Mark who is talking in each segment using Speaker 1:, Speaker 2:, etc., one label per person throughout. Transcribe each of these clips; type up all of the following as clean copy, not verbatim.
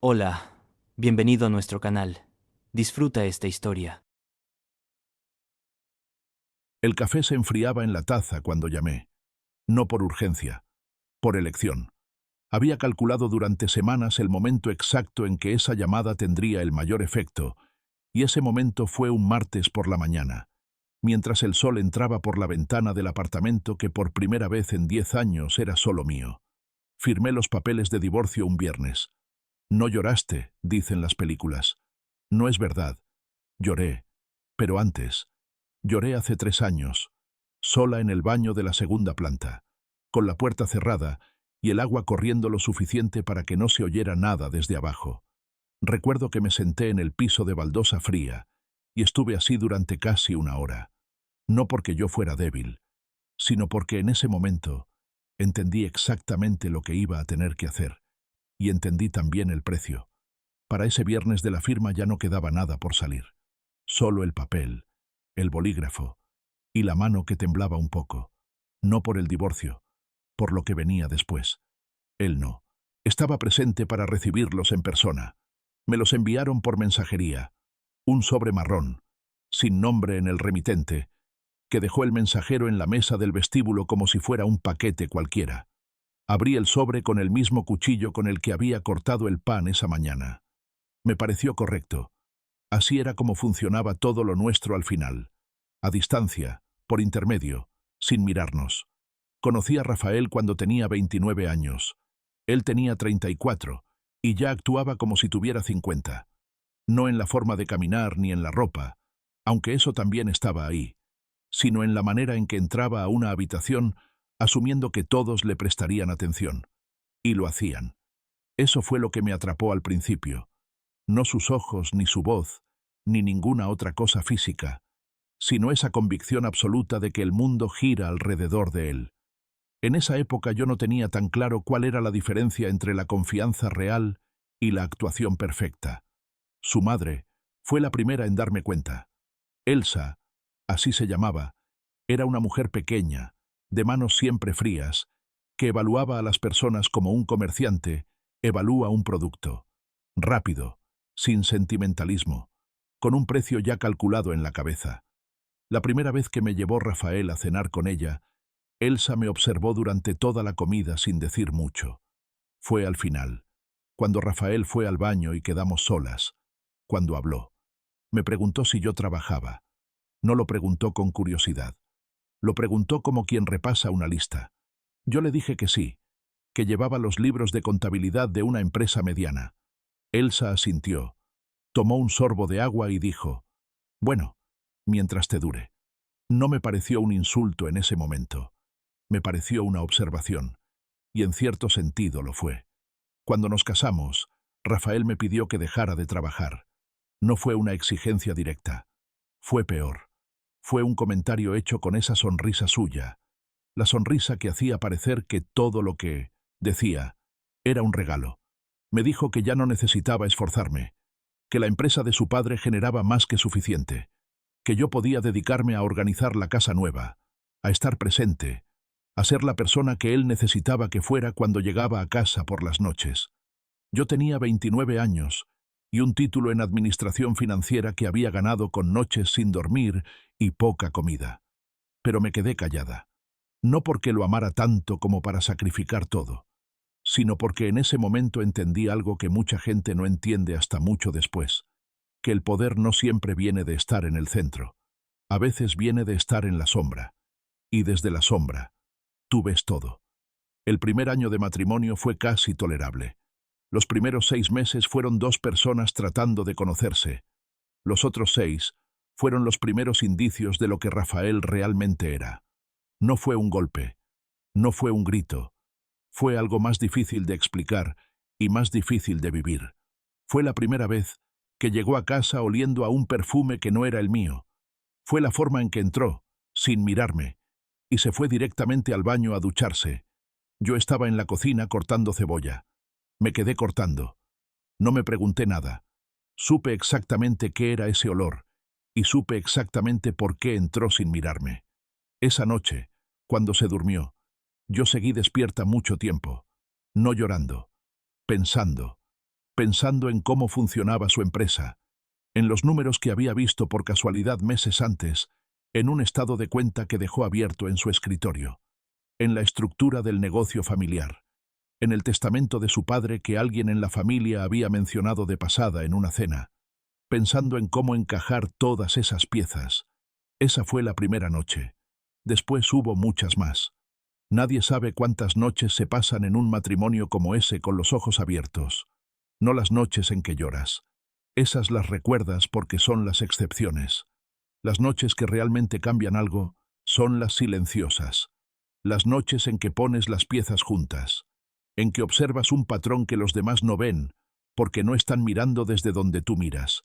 Speaker 1: Hola, bienvenido a nuestro canal. Disfruta esta historia.
Speaker 2: El café se enfriaba en la taza cuando llamé. No por urgencia, por elección. Había calculado durante semanas el momento exacto en que esa llamada tendría el mayor efecto, y ese momento fue un martes por la mañana, mientras el sol entraba por la ventana del apartamento que por primera vez en 10 años era solo mío. Firmé los papeles de divorcio un viernes. No lloraste, dicen las películas. No es verdad. Lloré, pero antes. Lloré hace 3 años, sola en el baño de la segunda planta, con la puerta cerrada y el agua corriendo lo suficiente para que no se oyera nada desde abajo. Recuerdo que me senté en el piso de baldosa fría y estuve así durante casi 1 hora. No porque yo fuera débil, sino porque en ese momento entendí exactamente lo que iba a tener que hacer y entendí también el precio. Para ese viernes de la firma ya no quedaba nada por salir. Solo el papel, el bolígrafo y la mano que temblaba un poco. No por el divorcio, por lo que venía después. Él no. Estaba presente para recibirlos en persona. Me los enviaron por mensajería. Un sobre marrón, sin nombre en el remitente, que dejó el mensajero en la mesa del vestíbulo como si fuera un paquete cualquiera. Abrí el sobre con el mismo cuchillo con el que había cortado el pan esa mañana. Me pareció correcto. Así era como funcionaba todo lo nuestro al final. A distancia, por intermedio, sin mirarnos. Conocí a Rafael cuando tenía 29 años. Él tenía 34, y ya actuaba como si tuviera 50. No en la forma de caminar ni en la ropa, aunque eso también estaba ahí, sino en la manera en que entraba a una habitación asumiendo que todos le prestarían atención. Y lo hacían. Eso fue lo que me atrapó al principio. No sus ojos, ni su voz, ni ninguna otra cosa física, sino esa convicción absoluta de que el mundo gira alrededor de él. En esa época yo no tenía tan claro cuál era la diferencia entre la confianza real y la actuación perfecta. Su madre fue la primera en darme cuenta. Elsa, así se llamaba, era una mujer pequeña, de manos siempre frías, que evaluaba a las personas como un comerciante evalúa un producto. Rápido, sin sentimentalismo, con un precio ya calculado en la cabeza. La primera vez que me llevó Rafael a cenar con ella, Elsa me observó durante toda la comida sin decir mucho. Fue al final, cuando Rafael fue al baño y quedamos solas, cuando habló. Me preguntó si yo trabajaba. No lo preguntó con curiosidad. Lo preguntó como quien repasa una lista. Yo le dije que sí, que llevaba los libros de contabilidad de una empresa mediana. Elsa asintió, tomó un sorbo de agua y dijo, «Bueno, mientras te dure». No me pareció un insulto en ese momento. Me pareció una observación, y en cierto sentido lo fue. Cuando nos casamos, Rafael me pidió que dejara de trabajar. No fue una exigencia directa. Fue peor. Fue un comentario hecho con esa sonrisa suya, la sonrisa que hacía parecer que todo lo que decía era un regalo. Me dijo que ya no necesitaba esforzarme, que la empresa de su padre generaba más que suficiente, que yo podía dedicarme a organizar la casa nueva, a estar presente, a ser la persona que él necesitaba que fuera cuando llegaba a casa por las noches. Yo tenía 29 años y un título en administración financiera que había ganado con noches sin dormir y poca comida. Pero me quedé callada. No porque lo amara tanto como para sacrificar todo, sino porque en ese momento entendí algo que mucha gente no entiende hasta mucho después, que el poder no siempre viene de estar en el centro. A veces viene de estar en la sombra. Y desde la sombra, tú ves todo. El primer año de matrimonio fue casi tolerable. Los primeros 6 meses fueron 2 personas tratando de conocerse. Los otros 6 fueron los primeros indicios de lo que Rafael realmente era. No fue un golpe, no fue un grito, fue algo más difícil de explicar y más difícil de vivir. Fue la primera vez que llegó a casa oliendo a un perfume que no era el mío. Fue la forma en que entró, sin mirarme, y se fue directamente al baño a ducharse. Yo estaba en la cocina cortando cebolla. Me quedé cortando. No me pregunté nada. Supe exactamente qué era ese olor, y supe exactamente por qué entró sin mirarme. Esa noche, cuando se durmió, yo seguí despierta mucho tiempo, no llorando, pensando, pensando en cómo funcionaba su empresa, en los números que había visto por casualidad meses antes, en un estado de cuenta que dejó abierto en su escritorio, en la estructura del negocio familiar, en el testamento de su padre que alguien en la familia había mencionado de pasada en una cena, pensando en cómo encajar todas esas piezas. Esa fue la primera noche. Después hubo muchas más. Nadie sabe cuántas noches se pasan en un matrimonio como ese con los ojos abiertos. No las noches en que lloras. Esas las recuerdas porque son las excepciones. Las noches que realmente cambian algo son las silenciosas. Las noches en que pones las piezas juntas, en que observas un patrón que los demás no ven, porque no están mirando desde donde tú miras.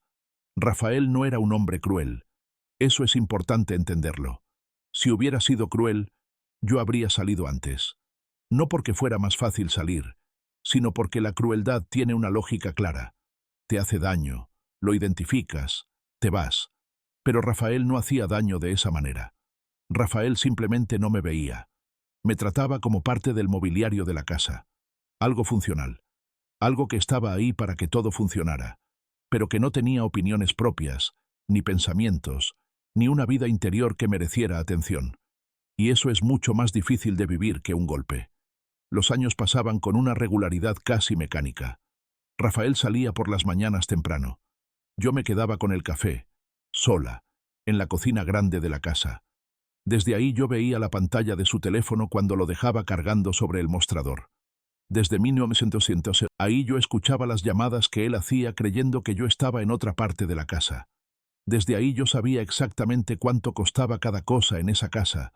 Speaker 2: Rafael no era un hombre cruel. Eso es importante entenderlo. Si hubiera sido cruel, yo habría salido antes. No porque fuera más fácil salir, sino porque la crueldad tiene una lógica clara. Te hace daño, lo identificas, te vas. Pero Rafael no hacía daño de esa manera. Rafael simplemente no me veía. Me trataba como parte del mobiliario de la casa. Algo funcional. Algo que estaba ahí para que todo funcionara, pero que no tenía opiniones propias, ni pensamientos, ni una vida interior que mereciera atención. Y eso es mucho más difícil de vivir que un golpe. Los años pasaban con una regularidad casi mecánica. Rafael salía por las mañanas temprano. Yo me quedaba con el café, sola, en la cocina grande de la casa. Desde ahí yo veía la pantalla de su teléfono cuando lo dejaba cargando sobre el mostrador. Desde 1900, ahí yo escuchaba las llamadas que él hacía creyendo que yo estaba en otra parte de la casa. Desde ahí yo sabía exactamente cuánto costaba cada cosa en esa casa,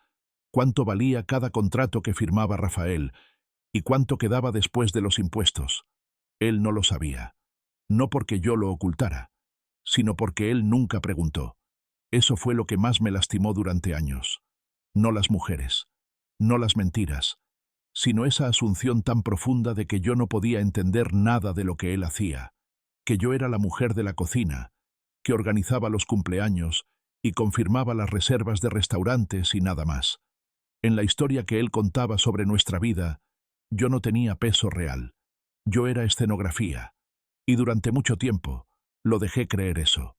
Speaker 2: cuánto valía cada contrato que firmaba Rafael y cuánto quedaba después de los impuestos. Él no lo sabía. No porque yo lo ocultara, sino porque él nunca preguntó. Eso fue lo que más me lastimó durante años. No las mujeres, no las mentiras, sino esa asunción tan profunda de que yo no podía entender nada de lo que él hacía, que yo era la mujer de la cocina, que organizaba los cumpleaños y confirmaba las reservas de restaurantes y nada más. En la historia que él contaba sobre nuestra vida, yo no tenía peso real. Yo era escenografía. Y durante mucho tiempo, lo dejé creer eso.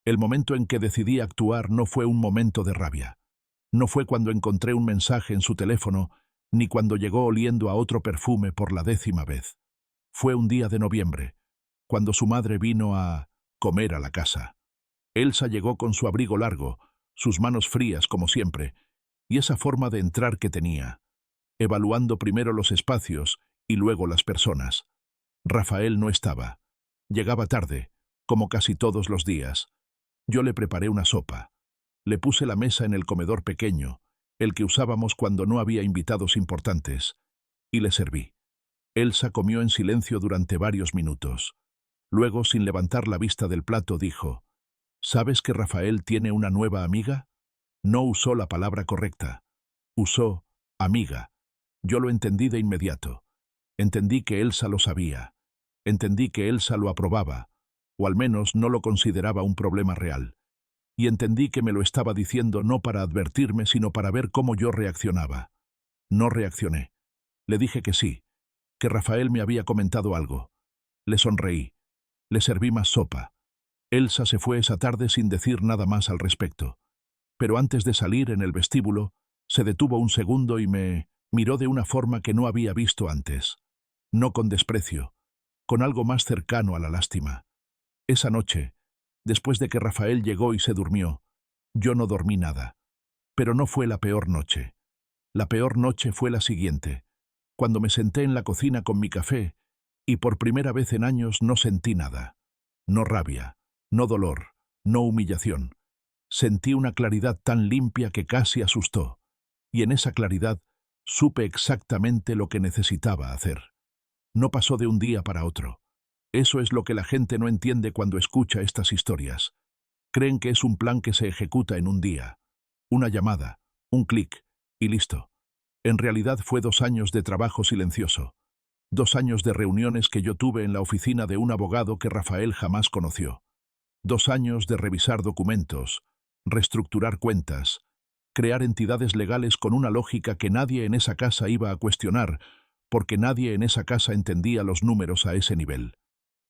Speaker 2: El momento en que decidí actuar no fue un momento de rabia. No fue cuando encontré un mensaje en su teléfono, ni cuando llegó oliendo a otro perfume por la 10ª vez. Fue un día de noviembre, cuando su madre vino a comer a la casa. Elsa llegó con su abrigo largo, sus manos frías como siempre, y esa forma de entrar que tenía, evaluando primero los espacios y luego las personas. Rafael no estaba. Llegaba tarde, como casi todos los días. Yo le preparé una sopa. Le puse la mesa en el comedor pequeño, el que usábamos cuando no había invitados importantes, y le serví. Elsa comió en silencio durante varios minutos. Luego, sin levantar la vista del plato, dijo: ¿Sabes que Rafael tiene una nueva amiga? No usó la palabra correcta. Usó amiga. Yo lo entendí de inmediato. Entendí que Elsa lo sabía. Entendí que Elsa lo aprobaba, o al menos no lo consideraba un problema real. Y entendí que me lo estaba diciendo no para advertirme, sino para ver cómo yo reaccionaba. No reaccioné. Le dije que sí, que Rafael me había comentado algo. Le sonreí. Le serví más sopa. Elsa se fue esa tarde sin decir nada más al respecto. Pero antes de salir en el vestíbulo, se detuvo un segundo y me miró de una forma que no había visto antes. No con desprecio, con algo más cercano a la lástima. Esa noche, después de que Rafael llegó y se durmió, yo no dormí nada. Pero no fue la peor noche. La peor noche fue la siguiente, cuando me senté en la cocina con mi café y por primera vez en años no sentí nada. No rabia, no dolor, no humillación. Sentí una claridad tan limpia que casi asustó, y en esa claridad supe exactamente lo que necesitaba hacer. No pasó de un día para otro. Eso es lo que la gente no entiende cuando escucha estas historias. Creen que es un plan que se ejecuta en un día. Una llamada, un clic, y listo. En realidad fue 2 años de trabajo silencioso. 2 años de reuniones que yo tuve en la oficina de un abogado que Rafael jamás conoció. 2 años de revisar documentos, reestructurar cuentas, crear entidades legales con una lógica que nadie en esa casa iba a cuestionar, porque nadie en esa casa entendía los números a ese nivel.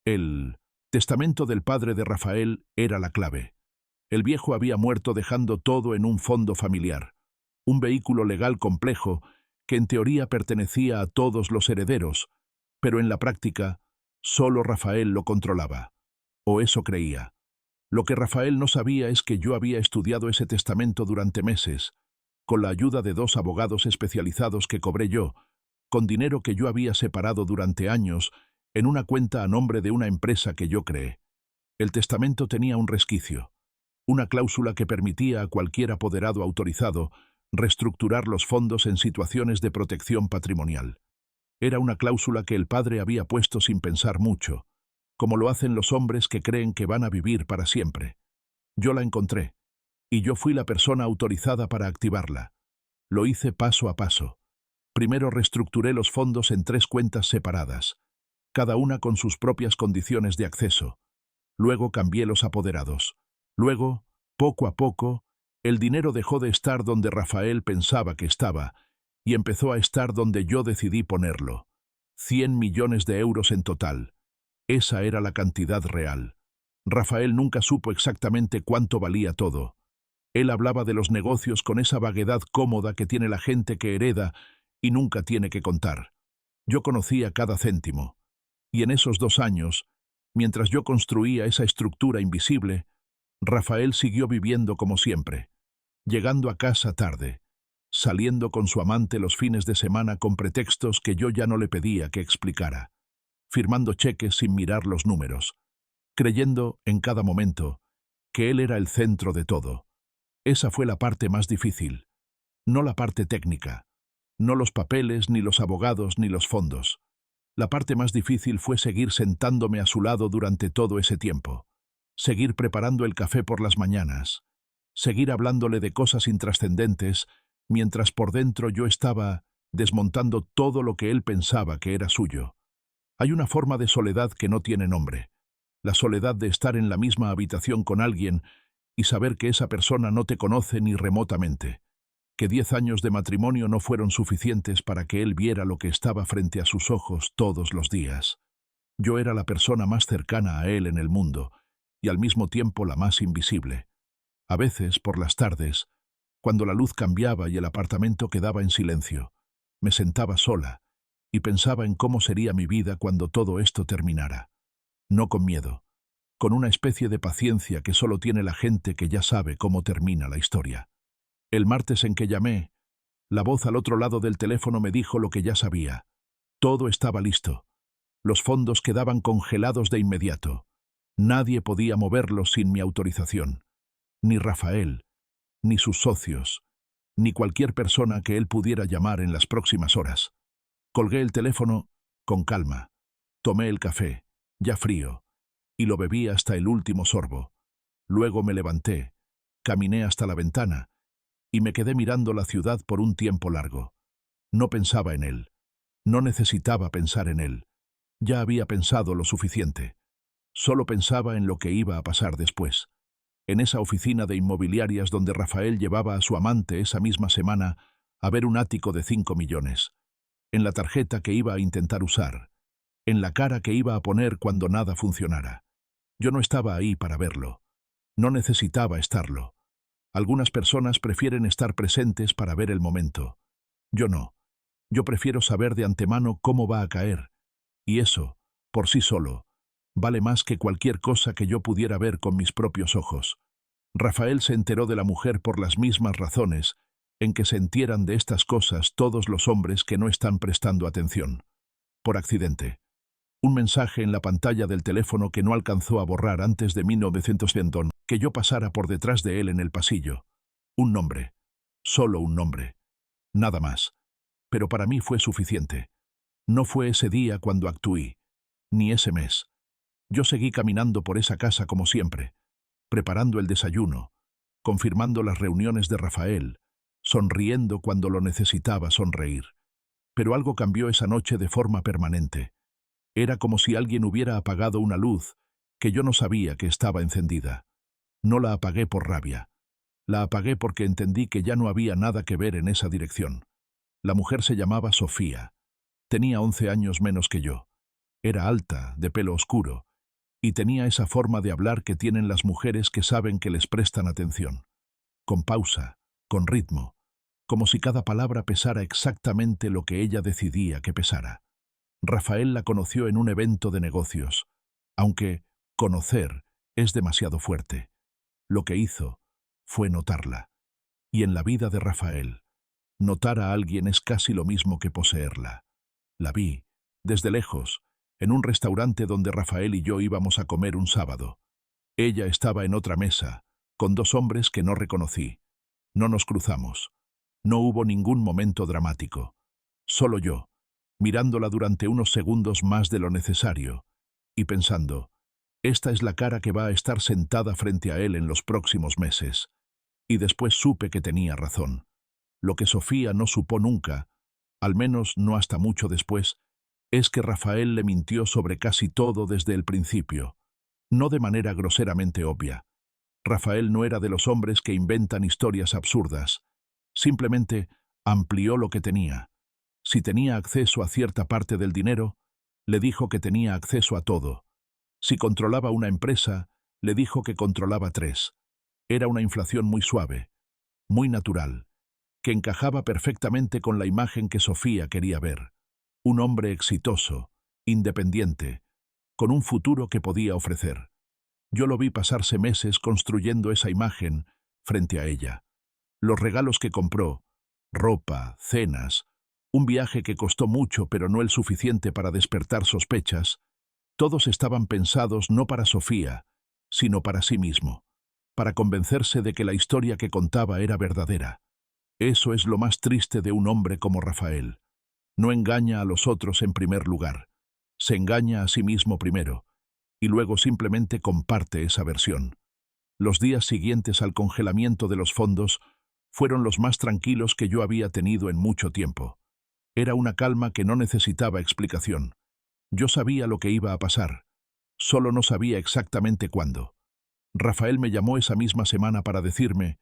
Speaker 2: El testamento del padre de Rafael era la clave. El viejo había muerto dejando todo en un fondo familiar, un vehículo legal complejo que en teoría pertenecía a todos los herederos, pero en la práctica solo Rafael lo controlaba. O eso creía. Lo que Rafael no sabía es que yo había estudiado ese testamento durante meses, con la ayuda de 2 abogados especializados que cobré yo, con dinero que yo había separado durante años en una cuenta a nombre de una empresa que yo creé. El testamento tenía un resquicio, una cláusula que permitía a cualquier apoderado autorizado reestructurar los fondos en situaciones de protección patrimonial. Era una cláusula que el padre había puesto sin pensar mucho, como lo hacen los hombres que creen que van a vivir para siempre. Yo la encontré, y yo fui la persona autorizada para activarla. Lo hice paso a paso. Primero reestructuré los fondos en 3 cuentas separadas, cada una con sus propias condiciones de acceso. Luego cambié los apoderados. Luego, poco a poco, el dinero dejó de estar donde Rafael pensaba que estaba y empezó a estar donde yo decidí ponerlo. 100 millones de euros en total. Esa era la cantidad real. Rafael nunca supo exactamente cuánto valía todo. Él hablaba de los negocios con esa vaguedad cómoda que tiene la gente que hereda y nunca tiene que contar. Yo conocía cada céntimo. Y en esos 2 años, mientras yo construía esa estructura invisible, Rafael siguió viviendo como siempre, llegando a casa tarde, saliendo con su amante los fines de semana con pretextos que yo ya no le pedía que explicara, firmando cheques sin mirar los números, creyendo, en cada momento, que él era el centro de todo. Esa fue la parte más difícil, no la parte técnica, no los papeles, ni los abogados, ni los fondos. La parte más difícil fue seguir sentándome a su lado durante todo ese tiempo, seguir preparando el café por las mañanas, seguir hablándole de cosas intrascendentes, mientras por dentro yo estaba desmontando todo lo que él pensaba que era suyo. Hay una forma de soledad que no tiene nombre, la soledad de estar en la misma habitación con alguien y saber que esa persona no te conoce ni remotamente, que 10 años de matrimonio no fueron suficientes para que él viera lo que estaba frente a sus ojos todos los días. Yo era la persona más cercana a él en el mundo, y al mismo tiempo la más invisible. A veces, por las tardes, cuando la luz cambiaba y el apartamento quedaba en silencio, me sentaba sola y pensaba en cómo sería mi vida cuando todo esto terminara. No con miedo, con una especie de paciencia que solo tiene la gente que ya sabe cómo termina la historia. El martes en que llamé, la voz al otro lado del teléfono me dijo lo que ya sabía. Todo estaba listo. Los fondos quedaban congelados de inmediato. Nadie podía moverlos sin mi autorización. Ni Rafael, ni sus socios, ni cualquier persona que él pudiera llamar en las próximas horas. Colgué el teléfono con calma. Tomé el café, ya frío, y lo bebí hasta el último sorbo. Luego me levanté, caminé hasta la ventana, y me quedé mirando la ciudad por un tiempo largo. No pensaba en él. No necesitaba pensar en él. Ya había pensado lo suficiente. Solo pensaba en lo que iba a pasar después. En esa oficina de inmobiliarias donde Rafael llevaba a su amante esa misma semana a ver un ático de 5 millones. En la tarjeta que iba a intentar usar. En la cara que iba a poner cuando nada funcionara. Yo no estaba ahí para verlo. No necesitaba estarlo. Algunas personas prefieren estar presentes para ver el momento. Yo no. Yo prefiero saber de antemano cómo va a caer. Y eso, por sí solo, vale más que cualquier cosa que yo pudiera ver con mis propios ojos. Rafael se enteró de la mujer por las mismas razones en que se enteran de estas cosas todos los hombres que no están prestando atención. Por accidente. Un mensaje en la pantalla del teléfono que no alcanzó a borrar antes de 1900 que yo pasara por detrás de él en el pasillo. Un nombre. Solo un nombre. Nada más. Pero para mí fue suficiente. No fue ese día cuando actué, ni ese mes. Yo seguí caminando por esa casa como siempre, preparando el desayuno, confirmando las reuniones de Rafael, sonriendo cuando lo necesitaba sonreír. Pero algo cambió esa noche de forma permanente. Era como si alguien hubiera apagado una luz que yo no sabía que estaba encendida. No la apagué por rabia. La apagué porque entendí que ya no había nada que ver en esa dirección. La mujer se llamaba Sofía. Tenía 11 años menos que yo. Era alta, de pelo oscuro, y tenía esa forma de hablar que tienen las mujeres que saben que les prestan atención. Con pausa, con ritmo, como si cada palabra pesara exactamente lo que ella decidía que pesara. Rafael la conoció en un evento de negocios, aunque conocer es demasiado fuerte. Lo que hizo fue notarla. Y en la vida de Rafael, notar a alguien es casi lo mismo que poseerla. La vi, desde lejos, en un restaurante donde Rafael y yo íbamos a comer un sábado. Ella estaba en otra mesa, con dos hombres que no reconocí. No nos cruzamos. No hubo ningún momento dramático. Solo yo, mirándola durante unos segundos más de lo necesario, y pensando, esta es la cara que va a estar sentada frente a él en los próximos meses. Y después supe que tenía razón. Lo que Sofía no supo nunca, al menos no hasta mucho después, es que Rafael le mintió sobre casi todo desde el principio, no de manera groseramente obvia. Rafael no era de los hombres que inventan historias absurdas. Simplemente amplió lo que tenía. Si tenía acceso a cierta parte del dinero, le dijo que tenía acceso a todo. Si controlaba una empresa, le dijo que controlaba tres. Era una inflación muy suave, muy natural, que encajaba perfectamente con la imagen que Sofía quería ver. Un hombre exitoso, independiente, con un futuro que podía ofrecer. Yo lo vi pasarse meses construyendo esa imagen frente a ella. Los regalos que compró, ropa, cenas, un viaje que costó mucho pero no el suficiente para despertar sospechas, todos estaban pensados no para Sofía, sino para sí mismo, para convencerse de que la historia que contaba era verdadera. Eso es lo más triste de un hombre como Rafael. No engaña a los otros en primer lugar, se engaña a sí mismo primero, y luego simplemente comparte esa versión. Los días siguientes al congelamiento de los fondos fueron los más tranquilos que yo había tenido en mucho tiempo. Era una calma que no necesitaba explicación. Yo sabía lo que iba a pasar, solo no sabía exactamente cuándo. Rafael me llamó esa misma semana para decirme,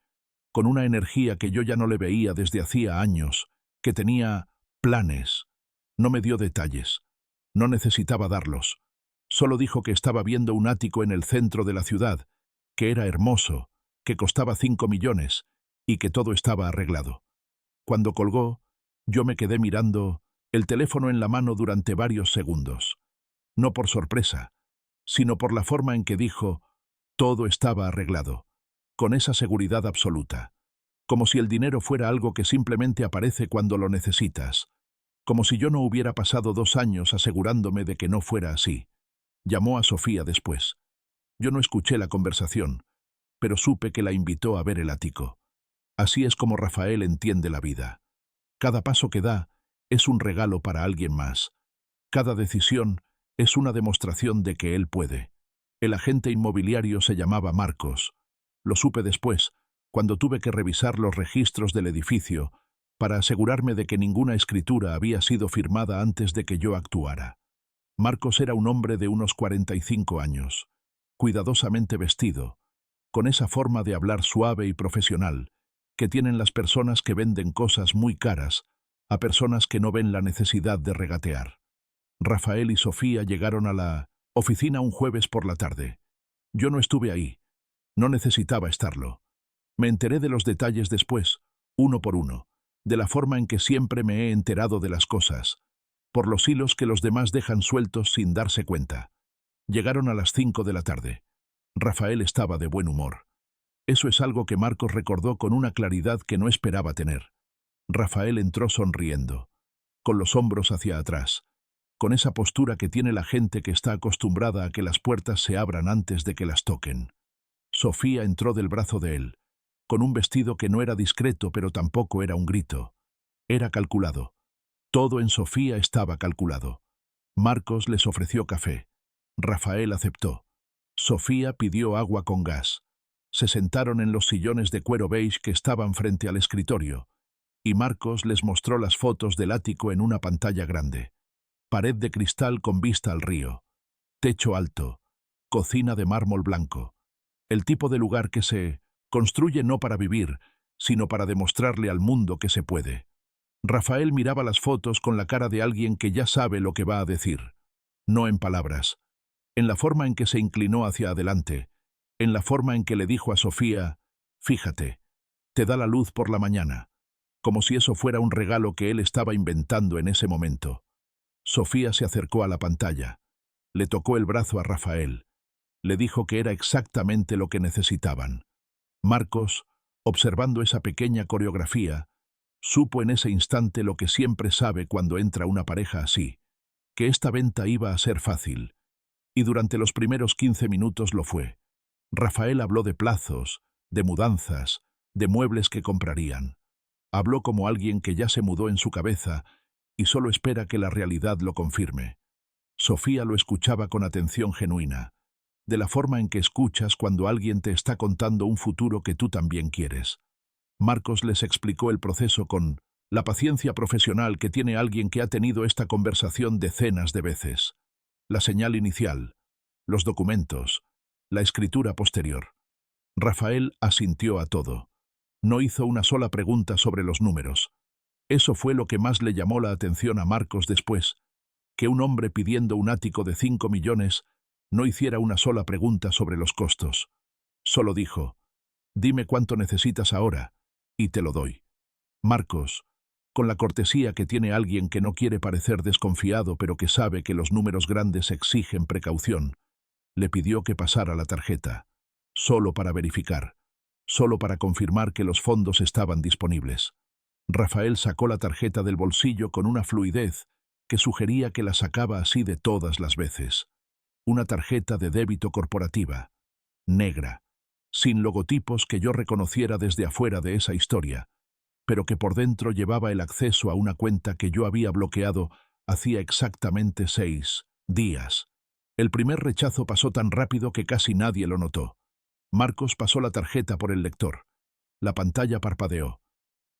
Speaker 2: con una energía que yo ya no le veía desde hacía años, que tenía planes. No me dio detalles. No necesitaba darlos. Solo dijo que estaba viendo un ático en el centro de la ciudad, que era hermoso, que costaba 5 millones y que todo estaba arreglado. Cuando colgó, yo me quedé mirando el teléfono en la mano durante varios segundos. No por sorpresa, sino por la forma en que dijo, todo estaba arreglado, con esa seguridad absoluta, como si el dinero fuera algo que simplemente aparece cuando lo necesitas, como si yo no hubiera pasado 2 años asegurándome de que no fuera así. Llamó a Sofía después. Yo no escuché la conversación, pero supe que la invitó a ver el ático. Así es como Rafael entiende la vida. Cada paso que da es un regalo para alguien más. Cada decisión es una demostración de que él puede. El agente inmobiliario se llamaba Marcos. Lo supe después, cuando tuve que revisar los registros del edificio para asegurarme de que ninguna escritura había sido firmada antes de que yo actuara. Marcos era un hombre de unos 45 años, cuidadosamente vestido, con esa forma de hablar suave y profesional que tienen las personas que venden cosas muy caras a personas que no ven la necesidad de regatear. Rafael y Sofía llegaron a la oficina un jueves por la tarde. Yo no estuve ahí. No necesitaba estarlo. Me enteré de los detalles después, uno por uno, de la forma en que siempre me he enterado de las cosas, por los hilos que los demás dejan sueltos sin darse cuenta. Llegaron a las 5 de la tarde. Rafael estaba de buen humor. Eso es algo que Marcos recordó con una claridad que no esperaba tener. Rafael entró sonriendo, con los hombros hacia atrás, con esa postura que tiene la gente que está acostumbrada a que las puertas se abran antes de que las toquen. Sofía entró del brazo de él, con un vestido que no era discreto pero tampoco era un grito. Era calculado. Todo en Sofía estaba calculado. Marcos les ofreció café. Rafael aceptó. Sofía pidió agua con gas. Se sentaron en los sillones de cuero beige que estaban frente al escritorio, y Marcos les mostró las fotos del ático en una pantalla grande. Pared de cristal con vista al río. Techo alto. Cocina de mármol blanco. El tipo de lugar que se construye no para vivir, sino para demostrarle al mundo que se puede. Rafael miraba las fotos con la cara de alguien que ya sabe lo que va a decir. No en palabras, en la forma en que se inclinó hacia adelante, en la forma en que le dijo a Sofía: «Fíjate, te da la luz por la mañana», como si eso fuera un regalo que él estaba inventando en ese momento. Sofía se acercó a la pantalla, le tocó el brazo a Rafael, le dijo que era exactamente lo que necesitaban. Marcos, observando esa pequeña coreografía, supo en ese instante lo que siempre sabe cuando entra una pareja así, que esta venta iba a ser fácil. Y durante los primeros 15 minutos lo fue. Rafael habló de plazos, de mudanzas, de muebles que comprarían. Habló como alguien que ya se mudó en su cabeza y solo espera que la realidad lo confirme. Sofía lo escuchaba con atención genuina, de la forma en que escuchas cuando alguien te está contando un futuro que tú también quieres. Marcos les explicó el proceso con la paciencia profesional que tiene alguien que ha tenido esta conversación decenas de veces. La señal inicial, los documentos, la escritura posterior. Rafael asintió a todo. No hizo una sola pregunta sobre los números. Eso fue lo que más le llamó la atención a Marcos después, que un hombre pidiendo un ático de 5 millones no hiciera una sola pregunta sobre los costos. Solo dijo: «Dime cuánto necesitas ahora, y te lo doy». Marcos, con la cortesía que tiene alguien que no quiere parecer desconfiado pero que sabe que los números grandes exigen precaución, le pidió que pasara la tarjeta, solo para verificar, solo para confirmar que los fondos estaban disponibles. Rafael sacó la tarjeta del bolsillo con una fluidez que sugería que la sacaba así de todas las veces. Una tarjeta de débito corporativa, negra, sin logotipos que yo reconociera desde afuera de esa historia, pero que por dentro llevaba el acceso a una cuenta que yo había bloqueado hacía exactamente 6 días. El primer rechazo pasó tan rápido que casi nadie lo notó. Marcos pasó la tarjeta por el lector. La pantalla parpadeó.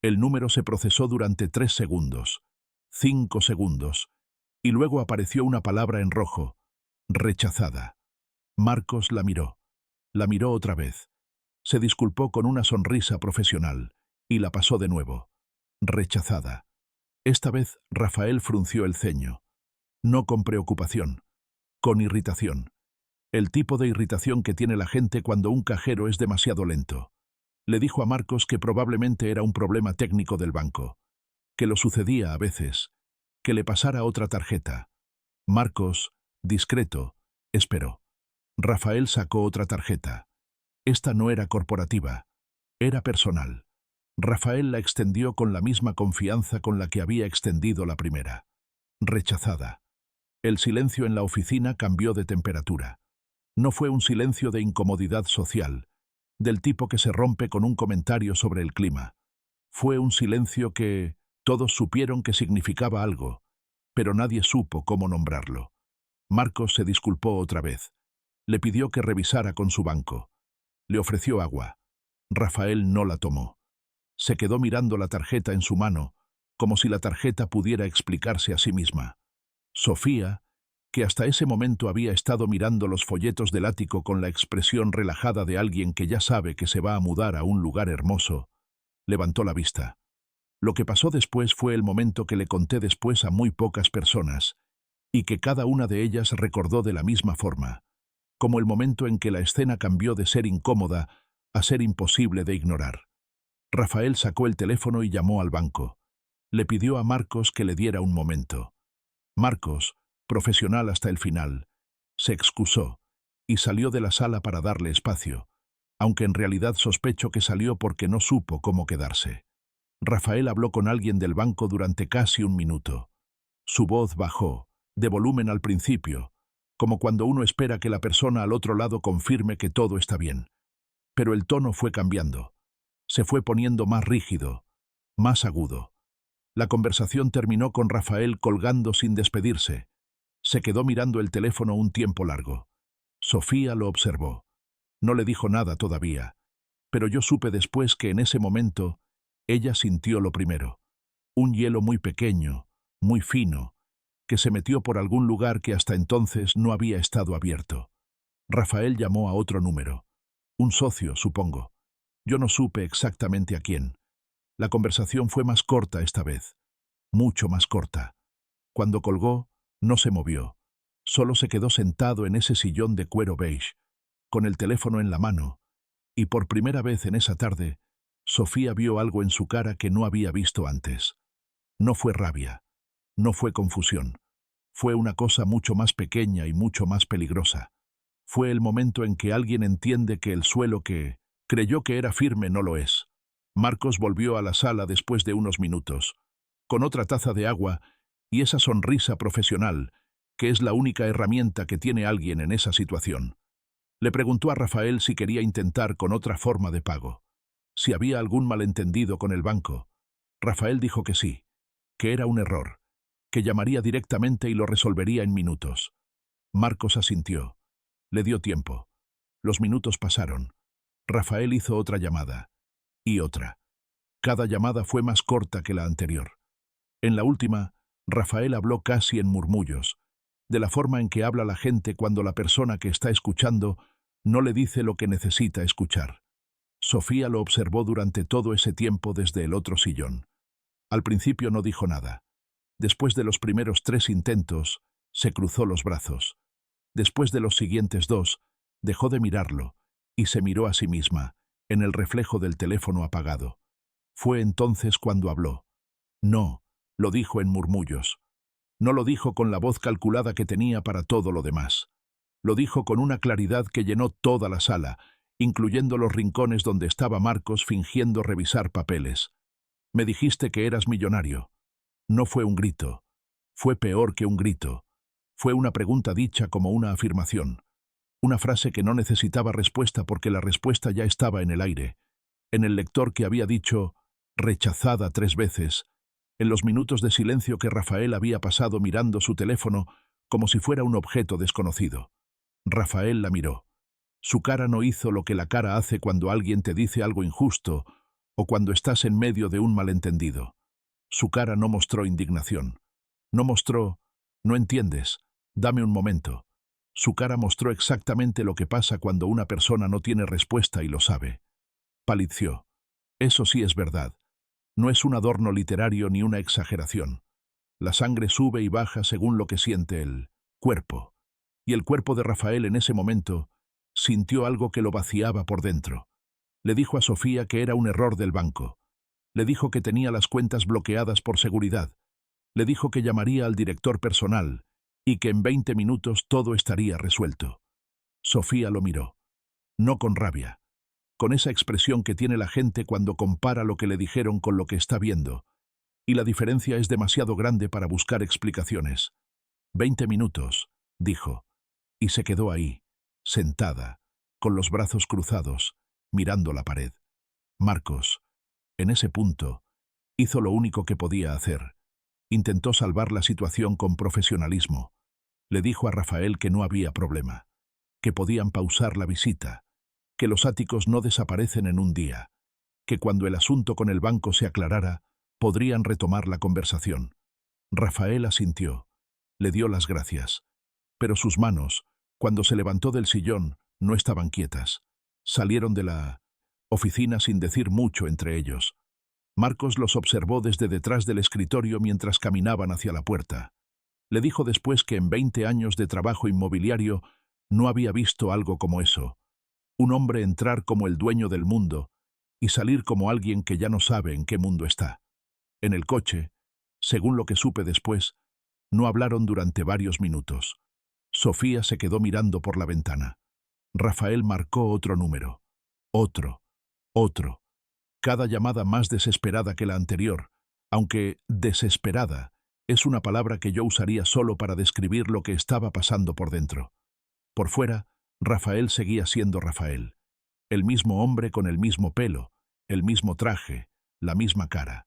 Speaker 2: El número se procesó durante 3 segundos, 5 segundos, y luego apareció una palabra en rojo: rechazada. Marcos la miró otra vez. Se disculpó con una sonrisa profesional y la pasó de nuevo. Rechazada. Esta vez Rafael frunció el ceño. No con preocupación, con irritación. El tipo de irritación que tiene la gente cuando un cajero es demasiado lento. Le dijo a Marcos que probablemente era un problema técnico del banco, que lo sucedía a veces, que le pasara otra tarjeta. Marcos, discreto, esperó. Rafael sacó otra tarjeta. Esta no era corporativa, era personal. Rafael la extendió con la misma confianza con la que había extendido la primera. Rechazada. El silencio en la oficina cambió de temperatura. No fue un silencio de incomodidad social, del tipo que se rompe con un comentario sobre el clima. Fue un silencio que todos supieron que significaba algo, pero nadie supo cómo nombrarlo. Marcos se disculpó otra vez. Le pidió que revisara con su banco. Le ofreció agua. Rafael no la tomó. Se quedó mirando la tarjeta en su mano, como si la tarjeta pudiera explicarse a sí misma. Sofía, que hasta ese momento había estado mirando los folletos del ático con la expresión relajada de alguien que ya sabe que se va a mudar a un lugar hermoso, levantó la vista. Lo que pasó después fue el momento que le conté después a muy pocas personas, y que cada una de ellas recordó de la misma forma, como el momento en que la escena cambió de ser incómoda a ser imposible de ignorar. Rafael sacó el teléfono y llamó al banco. Le pidió a Marcos que le diera un momento. Marcos, profesional hasta el final, se excusó y salió de la sala para darle espacio, aunque en realidad sospecho que salió porque no supo cómo quedarse. Rafael habló con alguien del banco durante casi un minuto. Su voz bajó, de volumen al principio, como cuando uno espera que la persona al otro lado confirme que todo está bien. Pero el tono fue cambiando. Se fue poniendo más rígido, más agudo. La conversación terminó con Rafael colgando sin despedirse. Se quedó mirando el teléfono un tiempo largo. Sofía lo observó. No le dijo nada todavía, pero yo supe después que en ese momento ella sintió lo primero. Un hielo muy pequeño, muy fino, que se metió por algún lugar que hasta entonces no había estado abierto. Rafael llamó a otro número. Un socio, supongo. Yo no supe exactamente a quién. La conversación fue más corta esta vez, mucho más corta. Cuando colgó, no se movió. Solo se quedó sentado en ese sillón de cuero beige, con el teléfono en la mano, y por primera vez en esa tarde, Sofía vio algo en su cara que no había visto antes. No fue rabia, no fue confusión, fue una cosa mucho más pequeña y mucho más peligrosa. Fue el momento en que alguien entiende que el suelo que creyó que era firme no lo es. Marcos volvió a la sala después de unos minutos, con otra taza de agua y esa sonrisa profesional, que es la única herramienta que tiene alguien en esa situación. Le preguntó a Rafael si quería intentar con otra forma de pago, si había algún malentendido con el banco. Rafael dijo que sí, que era un error, que llamaría directamente y lo resolvería en minutos. Marcos asintió. Le dio tiempo. Los minutos pasaron. Rafael hizo otra llamada. Y otra. Cada llamada fue más corta que la anterior. En la última, Rafael habló casi en murmullos, de la forma en que habla la gente cuando la persona que está escuchando no le dice lo que necesita escuchar. Sofía lo observó durante todo ese tiempo desde el otro sillón. Al principio no dijo nada. Después de los primeros 3 intentos, se cruzó los brazos. Después de los siguientes 2, dejó de mirarlo y se miró a sí misma, en el reflejo del teléfono apagado. Fue entonces cuando habló. No, lo dijo en murmullos. No lo dijo con la voz calculada que tenía para todo lo demás. Lo dijo con una claridad que llenó toda la sala, incluyendo los rincones donde estaba Marcos fingiendo revisar papeles. Me dijiste que eras millonario. No fue un grito. Fue peor que un grito. Fue una pregunta dicha como una afirmación. Una frase que no necesitaba respuesta porque la respuesta ya estaba en el aire, en el lector que había dicho rechazada 3 veces, en los minutos de silencio que Rafael había pasado mirando su teléfono como si fuera un objeto desconocido. Rafael la miró. Su cara no hizo lo que la cara hace cuando alguien te dice algo injusto o cuando estás en medio de un malentendido. Su cara no mostró indignación. No mostró, no entiendes, dame un momento. Su cara mostró exactamente lo que pasa cuando una persona no tiene respuesta y lo sabe. Palideció. Eso sí es verdad. No es un adorno literario ni una exageración. La sangre sube y baja según lo que siente el cuerpo. Y el cuerpo de Rafael en ese momento sintió algo que lo vaciaba por dentro. Le dijo a Sofía que era un error del banco. Le dijo que tenía las cuentas bloqueadas por seguridad. Le dijo que llamaría al director personal y que en 20 minutos todo estaría resuelto. Sofía lo miró. No con rabia, con esa expresión que tiene la gente cuando compara lo que le dijeron con lo que está viendo, y la diferencia es demasiado grande para buscar explicaciones. 20 minutos, dijo, y se quedó ahí, sentada, con los brazos cruzados, mirando la pared. Marcos, en ese punto, hizo lo único que podía hacer. Intentó salvar la situación con profesionalismo. Le dijo a Rafael que no había problema, que podían pausar la visita, que los áticos no desaparecen en un día, que cuando el asunto con el banco se aclarara, podrían retomar la conversación. Rafael asintió. Le dio las gracias. Pero sus manos, cuando se levantó del sillón, no estaban quietas. Salieron de la oficina sin decir mucho entre ellos. Marcos los observó desde detrás del escritorio mientras caminaban hacia la puerta. Le dijo después que en 20 años de trabajo inmobiliario no había visto algo como eso. Un hombre entrar como el dueño del mundo y salir como alguien que ya no sabe en qué mundo está. En el coche, según lo que supe después, no hablaron durante varios minutos. Sofía se quedó mirando por la ventana. Rafael marcó otro número. Otro. Cada llamada más desesperada que la anterior, aunque desesperada es una palabra que yo usaría solo para describir lo que estaba pasando por dentro. Por fuera, Rafael seguía siendo Rafael. El mismo hombre con el mismo pelo, el mismo traje, la misma cara.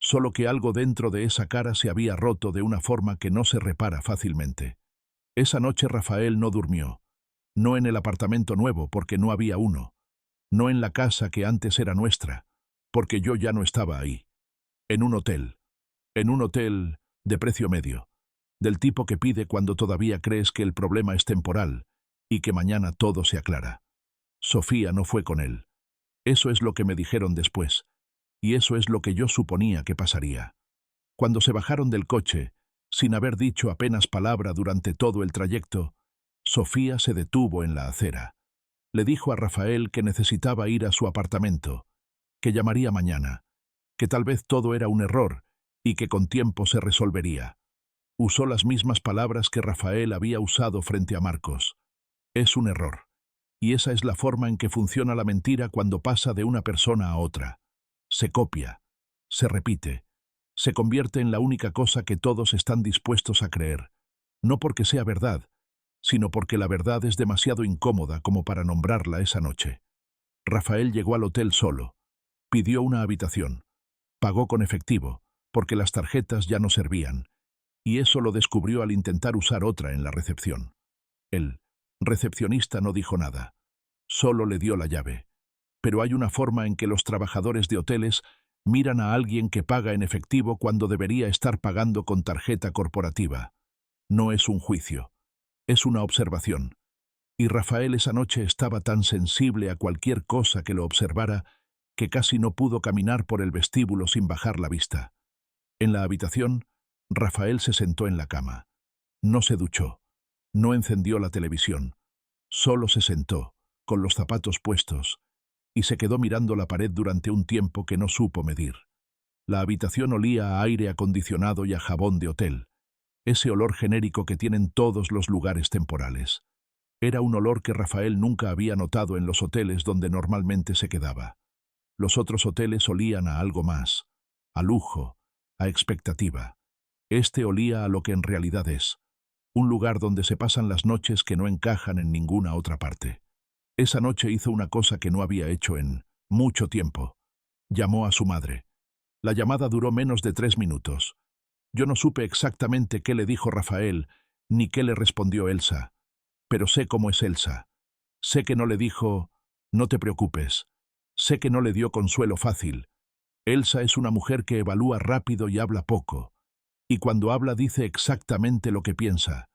Speaker 2: Solo que algo dentro de esa cara se había roto de una forma que no se repara fácilmente. Esa noche Rafael no durmió. No en el apartamento nuevo, porque no había uno. No en la casa que antes era nuestra, porque yo ya no estaba ahí. En un hotel. En un hotel de precio medio. Del tipo que pide cuando todavía crees que el problema es temporal y que mañana todo se aclara. Sofía no fue con él. Eso es lo que me dijeron después. Y eso es lo que yo suponía que pasaría. Cuando se bajaron del coche, Sin haber dicho apenas palabra durante todo el trayecto, Sofía se detuvo en la acera. Le dijo a Rafael que necesitaba ir a su apartamento, que llamaría mañana, que tal vez todo era un error y que con tiempo se resolvería. Usó las mismas palabras que Rafael había usado frente a Marcos. Es un error. Y esa es la forma en que funciona la mentira cuando pasa de una persona a otra. Se copia, se repite, se convierte en la única cosa que todos están dispuestos a creer, no porque sea verdad, sino porque la verdad es demasiado incómoda como para nombrarla esa noche. Rafael llegó al hotel solo, pidió una habitación, pagó con efectivo, porque las tarjetas ya no servían, y eso lo descubrió al intentar usar otra en la recepción. El recepcionista no dijo nada, solo le dio la llave. Pero hay una forma en que los trabajadores de hoteles miran a alguien que paga en efectivo cuando debería estar pagando con tarjeta corporativa. No es un juicio, es una observación. Y Rafael esa noche estaba tan sensible a cualquier cosa que lo observara que casi no pudo caminar por el vestíbulo sin bajar la vista. En la habitación, Rafael se sentó en la cama. No se duchó, no encendió la televisión, solo se sentó, con los zapatos puestos, y se quedó mirando la pared durante un tiempo que no supo medir. La habitación olía a aire acondicionado y a jabón de hotel, ese olor genérico que tienen todos los lugares temporales. Era un olor que Rafael nunca había notado en los hoteles donde normalmente se quedaba. Los otros hoteles olían a algo más, a lujo, a expectativa. Este olía a lo que en realidad es, un lugar donde se pasan las noches que no encajan en ninguna otra parte. Esa noche hizo una cosa que no había hecho en mucho tiempo. Llamó a su madre. La llamada duró menos de 3 minutos. Yo no supe exactamente qué le dijo Rafael, ni qué le respondió Elsa. Pero sé cómo es Elsa. Sé que no le dijo, no te preocupes. Sé que no le dio consuelo fácil. Elsa es una mujer que evalúa rápido y habla poco. Y cuando habla dice exactamente lo que piensa,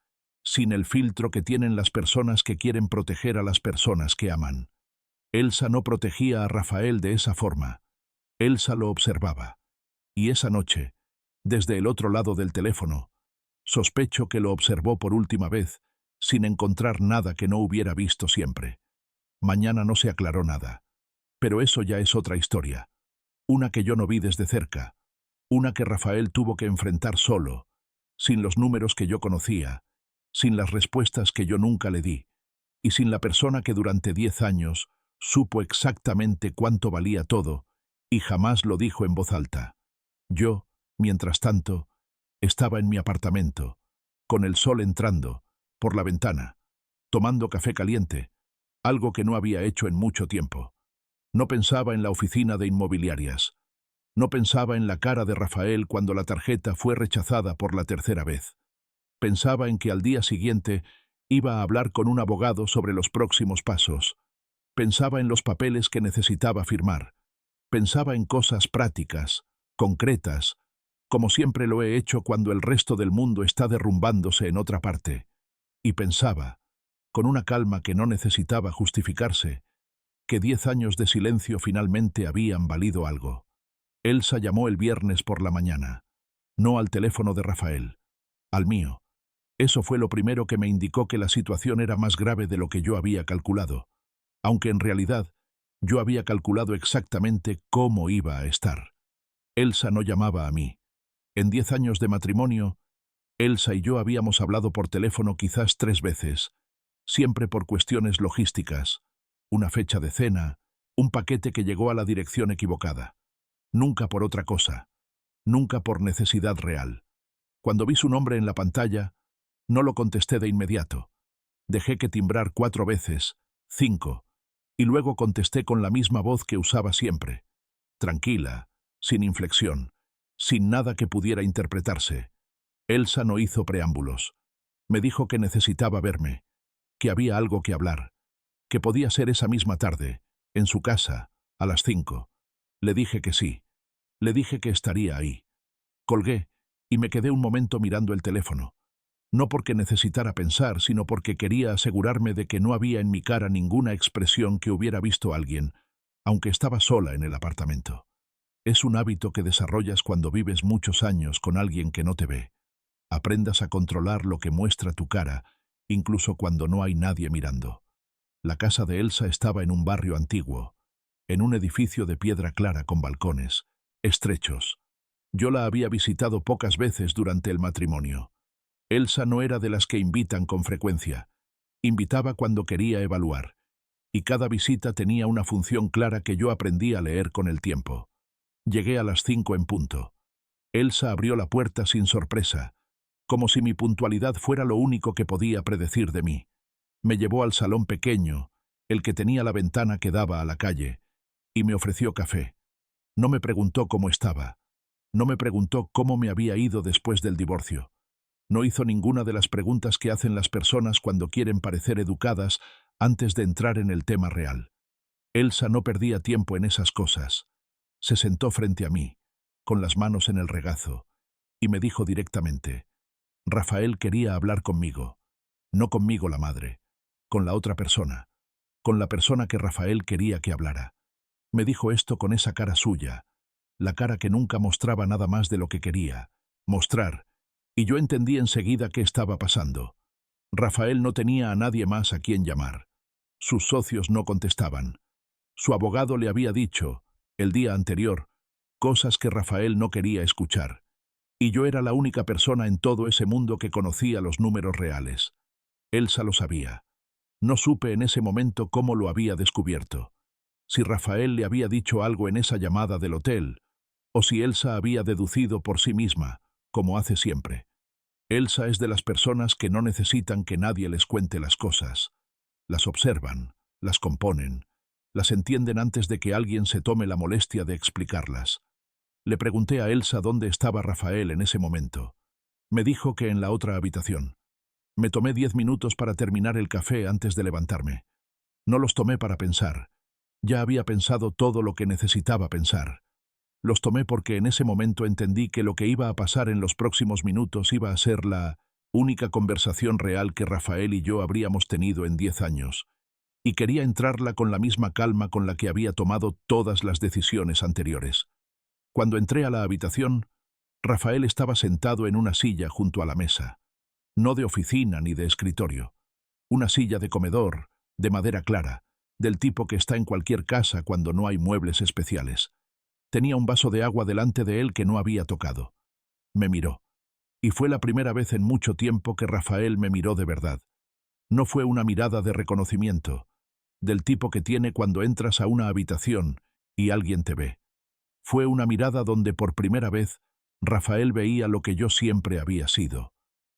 Speaker 2: sin el filtro que tienen las personas que quieren proteger a las personas que aman. Elsa no protegía a Rafael de esa forma. Elsa lo observaba. Y esa noche, desde el otro lado del teléfono, sospecho que lo observó por última vez, sin encontrar nada que no hubiera visto siempre. Mañana no se aclaró nada. Pero eso ya es otra historia. Una que yo no vi desde cerca. Una que Rafael tuvo que enfrentar solo, sin los números que yo conocía, sin las respuestas que yo nunca le di, y sin la persona que durante 10 años supo exactamente cuánto valía todo, y jamás lo dijo en voz alta. Yo, mientras tanto, estaba en mi apartamento, con el sol entrando, por la ventana, tomando café caliente, algo que no había hecho en mucho tiempo. No pensaba en la oficina de inmobiliarias. No pensaba en la cara de Rafael cuando la tarjeta fue rechazada por la tercera vez. Pensaba en que al día siguiente iba a hablar con un abogado sobre los próximos pasos. Pensaba en los papeles que necesitaba firmar. Pensaba en cosas prácticas, concretas, como siempre lo he hecho cuando el resto del mundo está derrumbándose en otra parte. Y pensaba, con una calma que no necesitaba justificarse, que 10 años de silencio finalmente habían valido algo. Elsa llamó el viernes por la mañana, no al teléfono de Rafael, al mío. Eso fue lo primero que me indicó que la situación era más grave de lo que yo había calculado, aunque en realidad yo había calculado exactamente cómo iba a estar. Elsa no llamaba a mí. En 10 años de matrimonio, Elsa y yo habíamos hablado por teléfono quizás 3 veces, siempre por cuestiones logísticas, una fecha de cena, un paquete que llegó a la dirección equivocada. Nunca por otra cosa, nunca por necesidad real. Cuando vi su nombre en la pantalla, no lo contesté de inmediato. Dejé que timbrar 4 veces, 5, y luego contesté con la misma voz que usaba siempre, tranquila, sin inflexión, sin nada que pudiera interpretarse. Elsa no hizo preámbulos. Me dijo que necesitaba verme, que había algo que hablar, que podía ser esa misma tarde, en su casa, a las 5. Le dije que sí. Le dije que estaría ahí. Colgué y me quedé un momento mirando el teléfono. No porque necesitara pensar, sino porque quería asegurarme de que no había en mi cara ninguna expresión que hubiera visto alguien, aunque estaba sola en el apartamento. Es un hábito que desarrollas cuando vives muchos años con alguien que no te ve. Aprendas a controlar lo que muestra tu cara, incluso cuando no hay nadie mirando. La casa de Elsa estaba en un barrio antiguo, en un edificio de piedra clara con balcones, estrechos. Yo la había visitado pocas veces durante el matrimonio. Elsa no era de las que invitan con frecuencia. Invitaba cuando quería evaluar, y cada visita tenía una función clara que yo aprendí a leer con el tiempo. Llegué a las 5 en punto. Elsa abrió la puerta sin sorpresa, como si mi puntualidad fuera lo único que podía predecir de mí. Me llevó al salón pequeño, el que tenía la ventana que daba a la calle, y me ofreció café. No me preguntó cómo estaba. No me preguntó cómo me había ido después del divorcio. No hizo ninguna de las preguntas que hacen las personas cuando quieren parecer educadas antes de entrar en el tema real. Elsa no perdía tiempo en esas cosas. Se sentó frente a mí, con las manos en el regazo, y me dijo directamente: Rafael quería hablar conmigo. No conmigo la madre, con la otra persona, con la persona que Rafael quería que hablara. Me dijo esto con esa cara suya, la cara que nunca mostraba nada más de lo que quería mostrar, y yo entendí enseguida qué estaba pasando. Rafael no tenía a nadie más a quien llamar. Sus socios no contestaban. Su abogado le había dicho, el día anterior, cosas que Rafael no quería escuchar. Y yo era la única persona en todo ese mundo que conocía los números reales. Elsa lo sabía. No supe en ese momento cómo lo había descubierto. Si Rafael le había dicho algo en esa llamada del hotel, o si Elsa había deducido por sí misma, como hace siempre. Elsa es de las personas que no necesitan que nadie les cuente las cosas. Las observan, las componen, las entienden antes de que alguien se tome la molestia de explicarlas. Le pregunté a Elsa dónde estaba Rafael en ese momento. Me dijo que en la otra habitación. Me tomé 10 minutos para terminar el café antes de levantarme. No los tomé para pensar. Ya había pensado todo lo que necesitaba pensar. Los tomé porque en ese momento entendí que lo que iba a pasar en los próximos minutos iba a ser la única conversación real que Rafael y yo habríamos tenido en 10 años, y quería entrarla con la misma calma con la que había tomado todas las decisiones anteriores. Cuando entré a la habitación, Rafael estaba sentado en una silla junto a la mesa, no de oficina ni de escritorio, una silla de comedor, de madera clara, del tipo que está en cualquier casa cuando no hay muebles especiales. Tenía un vaso de agua delante de él que no había tocado. Me miró. Y fue la primera vez en mucho tiempo que Rafael me miró de verdad. No fue una mirada de reconocimiento, del tipo que tiene cuando entras a una habitación y alguien te ve. Fue una mirada donde por primera vez Rafael veía lo que yo siempre había sido,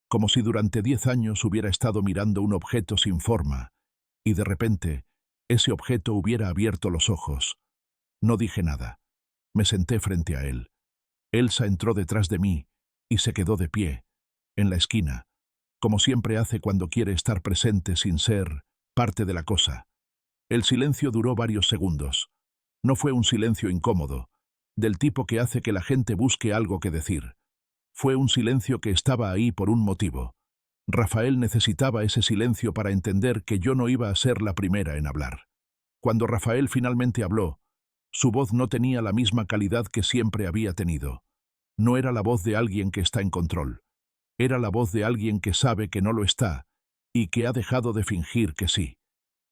Speaker 2: como si durante 10 años hubiera estado mirando un objeto sin forma, y de repente ese objeto hubiera abierto los ojos. No dije nada. Me senté frente a él. Elsa entró detrás de mí y se quedó de pie, en la esquina, como siempre hace cuando quiere estar presente sin ser parte de la cosa. El silencio duró varios segundos. No fue un silencio incómodo, del tipo que hace que la gente busque algo que decir. Fue un silencio que estaba ahí por un motivo. Rafael necesitaba ese silencio para entender que yo no iba a ser la primera en hablar. Cuando Rafael finalmente habló, su voz no tenía la misma calidad que siempre había tenido. No era la voz de alguien que está en control. Era la voz de alguien que sabe que no lo está y que ha dejado de fingir que sí.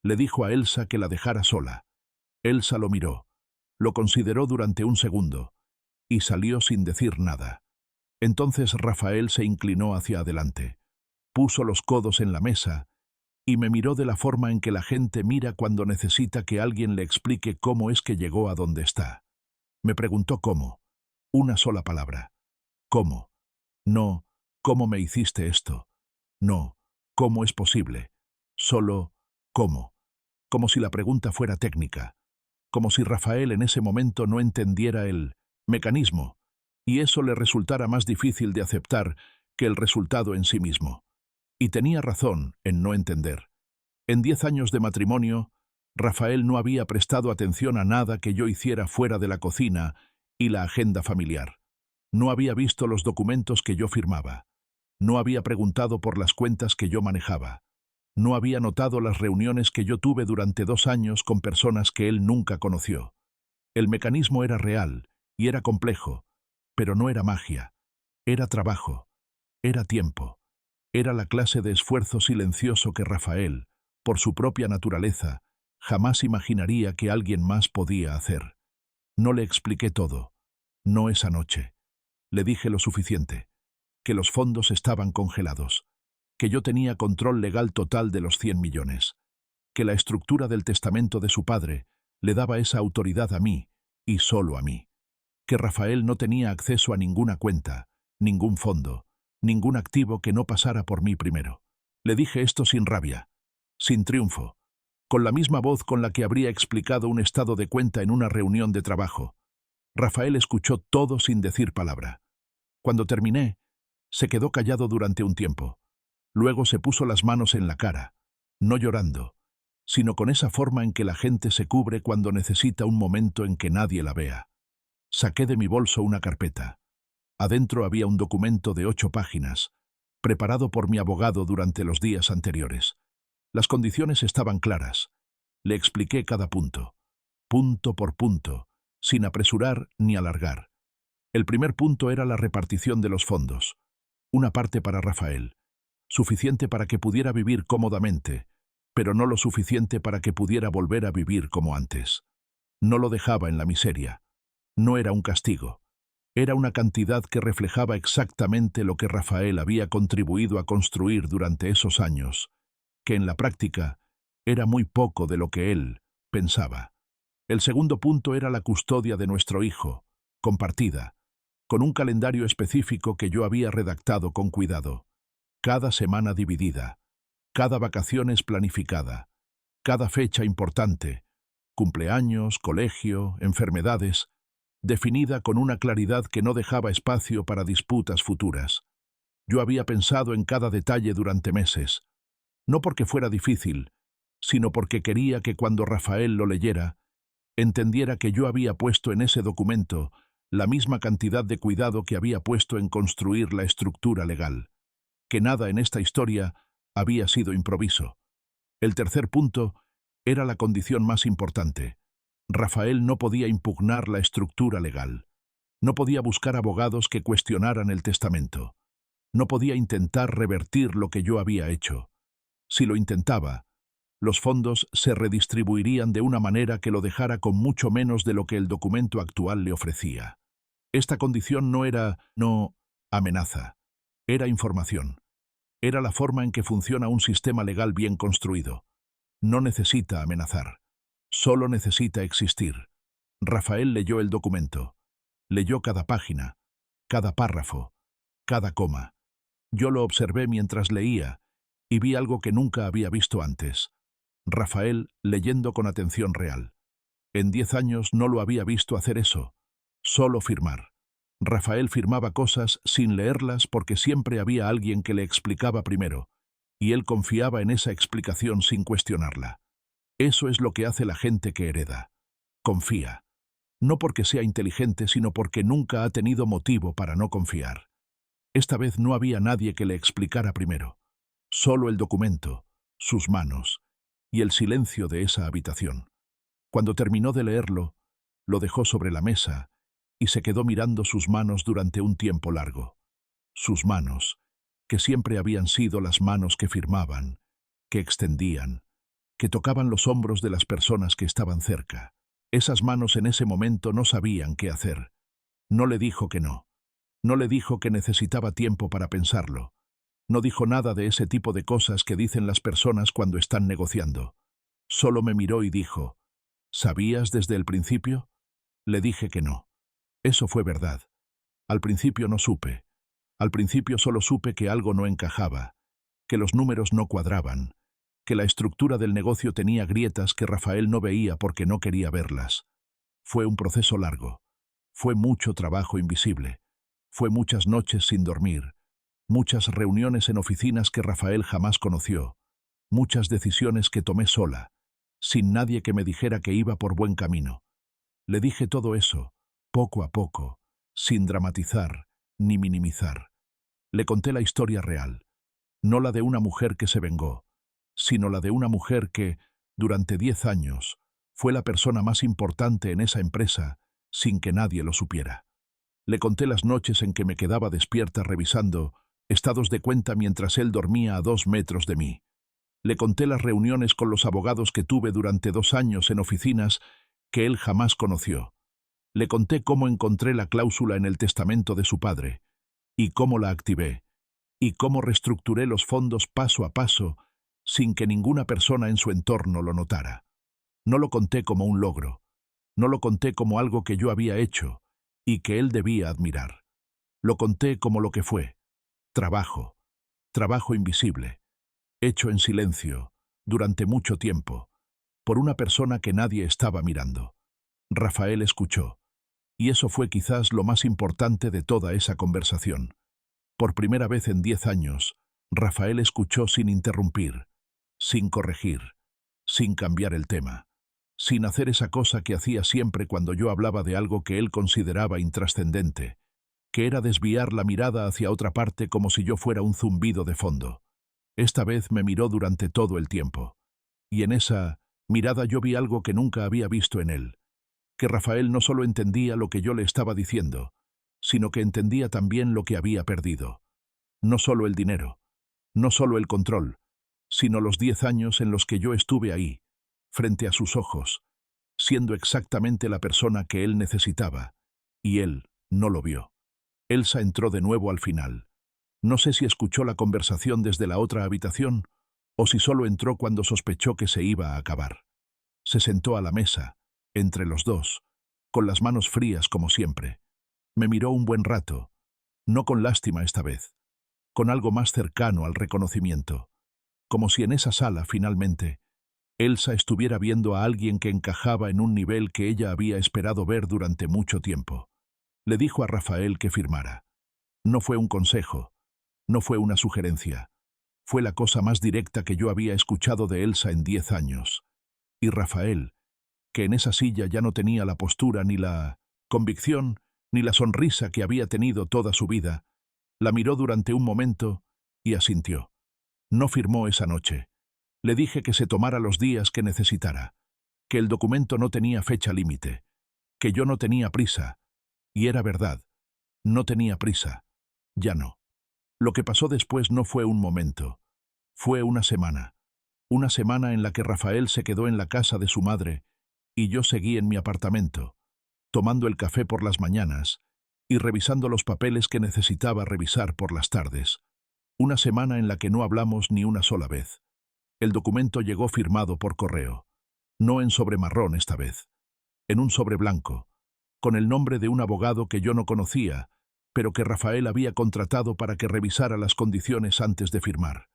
Speaker 2: Le dijo a Elsa que la dejara sola. Elsa lo miró, lo consideró durante un segundo y salió sin decir nada. Entonces Rafael se inclinó hacia adelante, puso los codos en la mesa y me miró de la forma en que la gente mira cuando necesita que alguien le explique cómo es que llegó a donde está. Me preguntó cómo. Una sola palabra. ¿Cómo? No, ¿cómo me hiciste esto? No, ¿cómo es posible? Solo, ¿cómo? Como si la pregunta fuera técnica. Como si Rafael en ese momento no entendiera el mecanismo, y eso le resultara más difícil de aceptar que el resultado en sí mismo. Y tenía razón en no entender. En 10 años de matrimonio, Rafael no había prestado atención a nada que yo hiciera fuera de la cocina y la agenda familiar. No había visto los documentos que yo firmaba. No había preguntado por las cuentas que yo manejaba. No había notado las reuniones que yo tuve durante 2 años con personas que él nunca conoció. El mecanismo era real y era complejo, pero no era magia. Era trabajo. Era tiempo. Era la clase de esfuerzo silencioso que Rafael, por su propia naturaleza, jamás imaginaría que alguien más podía hacer. No le expliqué todo. No esa noche. Le dije lo suficiente. Que los fondos estaban congelados. Que yo tenía control legal total de los 100 millones. Que la estructura del testamento de su padre le daba esa autoridad a mí, y solo a mí. Que Rafael no tenía acceso a ninguna cuenta, ningún fondo, ningún activo que no pasara por mí primero. Le dije esto sin rabia, sin triunfo, con la misma voz con la que habría explicado un estado de cuenta en una reunión de trabajo. Rafael escuchó todo sin decir palabra. Cuando terminé, se quedó callado durante un tiempo. Luego se puso las manos en la cara, no llorando, sino con esa forma en que la gente se cubre cuando necesita un momento en que nadie la vea. Saqué de mi bolso una carpeta. Adentro había un documento de 8 páginas, preparado por mi abogado durante los días anteriores. Las condiciones estaban claras. Le expliqué cada punto por punto, sin apresurar ni alargar. El primer punto era la repartición de los fondos. Una parte para Rafael, suficiente para que pudiera vivir cómodamente, pero no lo suficiente para que pudiera volver a vivir como antes. No lo dejaba en la miseria. No era un castigo. Era una cantidad que reflejaba exactamente lo que Rafael había contribuido a construir durante esos años, que en la práctica era muy poco de lo que él pensaba. El segundo punto era la custodia de nuestro hijo, compartida, con un calendario específico que yo había redactado con cuidado. Cada semana dividida, cada vacaciones planificada, cada fecha importante, cumpleaños, colegio, enfermedades, definida con una claridad que no dejaba espacio para disputas futuras. Yo había pensado en cada detalle durante meses, no porque fuera difícil, sino porque quería que cuando Rafael lo leyera, entendiera que yo había puesto en ese documento la misma cantidad de cuidado que había puesto en construir la estructura legal, que nada en esta historia había sido improviso. El tercer punto era la condición más importante. Rafael no podía impugnar la estructura legal. No podía buscar abogados que cuestionaran el testamento. No podía intentar revertir lo que yo había hecho. Si lo intentaba, los fondos se redistribuirían de una manera que lo dejara con mucho menos de lo que el documento actual le ofrecía. Esta condición no era, amenaza. Era información. Era la forma en que funciona un sistema legal bien construido. No necesita amenazar. Solo necesita existir. Rafael leyó el documento. Leyó cada página, cada párrafo, cada coma. Yo lo observé mientras leía y vi algo que nunca había visto antes. Rafael leyendo con atención real. En 10 años no lo había visto hacer eso. Solo firmar. Rafael firmaba cosas sin leerlas porque siempre había alguien que le explicaba primero, y él confiaba en esa explicación sin cuestionarla. Eso es lo que hace la gente que hereda. Confía. No porque sea inteligente, sino porque nunca ha tenido motivo para no confiar. Esta vez no había nadie que le explicara primero. Solo el documento, sus manos, y el silencio de esa habitación. Cuando terminó de leerlo, lo dejó sobre la mesa y se quedó mirando sus manos durante un tiempo largo. Sus manos, que siempre habían sido las manos que firmaban, que extendían, que tocaban los hombros de las personas que estaban cerca. Esas manos en ese momento no sabían qué hacer. No le dijo que no. No le dijo que necesitaba tiempo para pensarlo. No dijo nada de ese tipo de cosas que dicen las personas cuando están negociando. Solo me miró y dijo, ¿sabías desde el principio? Le dije que no. Eso fue verdad. Al principio no supe. Al principio solo supe que algo no encajaba, que los números no cuadraban, que la estructura del negocio tenía grietas que Rafael no veía porque no quería verlas. Fue un proceso largo. Fue mucho trabajo invisible. Fue muchas noches sin dormir. Muchas reuniones en oficinas que Rafael jamás conoció. Muchas decisiones que tomé sola, sin nadie que me dijera que iba por buen camino. Le dije todo eso, poco a poco, sin dramatizar ni minimizar. Le conté la historia real, no la de una mujer que se vengó, sino la de una mujer que, durante 10 años, fue la persona más importante en esa empresa sin que nadie lo supiera. Le conté las noches en que me quedaba despierta revisando estados de cuenta mientras él dormía a 2 metros de mí. Le conté las reuniones con los abogados que tuve durante 2 años en oficinas que él jamás conoció. Le conté cómo encontré la cláusula en el testamento de su padre, y cómo la activé, y cómo reestructuré los fondos paso a paso sin que ninguna persona en su entorno lo notara. No lo conté como un logro, no lo conté como algo que yo había hecho y que él debía admirar. Lo conté como lo que fue: trabajo, trabajo invisible, hecho en silencio, durante mucho tiempo, por una persona que nadie estaba mirando. Rafael escuchó, y eso fue quizás lo más importante de toda esa conversación. Por primera vez en 10 años, Rafael escuchó sin interrumpir, sin corregir, sin cambiar el tema, sin hacer esa cosa que hacía siempre cuando yo hablaba de algo que él consideraba intrascendente, que era desviar la mirada hacia otra parte como si yo fuera un zumbido de fondo. Esta vez me miró durante todo el tiempo, y en esa mirada yo vi algo que nunca había visto en él, que Rafael no solo entendía lo que yo le estaba diciendo, sino que entendía también lo que había perdido. No solo el dinero, no solo el control, sino los 10 años en los que yo estuve ahí, frente a sus ojos, siendo exactamente la persona que él necesitaba, y él no lo vio. Elsa entró de nuevo al final. No sé si escuchó la conversación desde la otra habitación, o si solo entró cuando sospechó que se iba a acabar. Se sentó a la mesa, entre los dos, con las manos frías como siempre. Me miró un buen rato, no con lástima esta vez, con algo más cercano al reconocimiento, como si en esa sala, finalmente, Elsa estuviera viendo a alguien que encajaba en un nivel que ella había esperado ver durante mucho tiempo. Le dijo a Rafael que firmara. No fue un consejo, no fue una sugerencia, fue la cosa más directa que yo había escuchado de Elsa en 10 años. Y Rafael, que en esa silla ya no tenía la postura ni la convicción ni la sonrisa que había tenido toda su vida, la miró durante un momento y asintió. No firmó esa noche. Le dije que se tomara los días que necesitara, que el documento no tenía fecha límite, que yo no tenía prisa, y era verdad, no tenía prisa, ya no. Lo que pasó después no fue un momento, fue una semana en la que Rafael se quedó en la casa de su madre y yo seguí en mi apartamento, tomando el café por las mañanas y revisando los papeles que necesitaba revisar por las tardes. Una semana en la que no hablamos ni una sola vez. El documento llegó firmado por correo, no en sobre marrón esta vez, en un sobre blanco, con el nombre de un abogado que yo no conocía, pero que Rafael había contratado para que revisara las condiciones antes de firmar.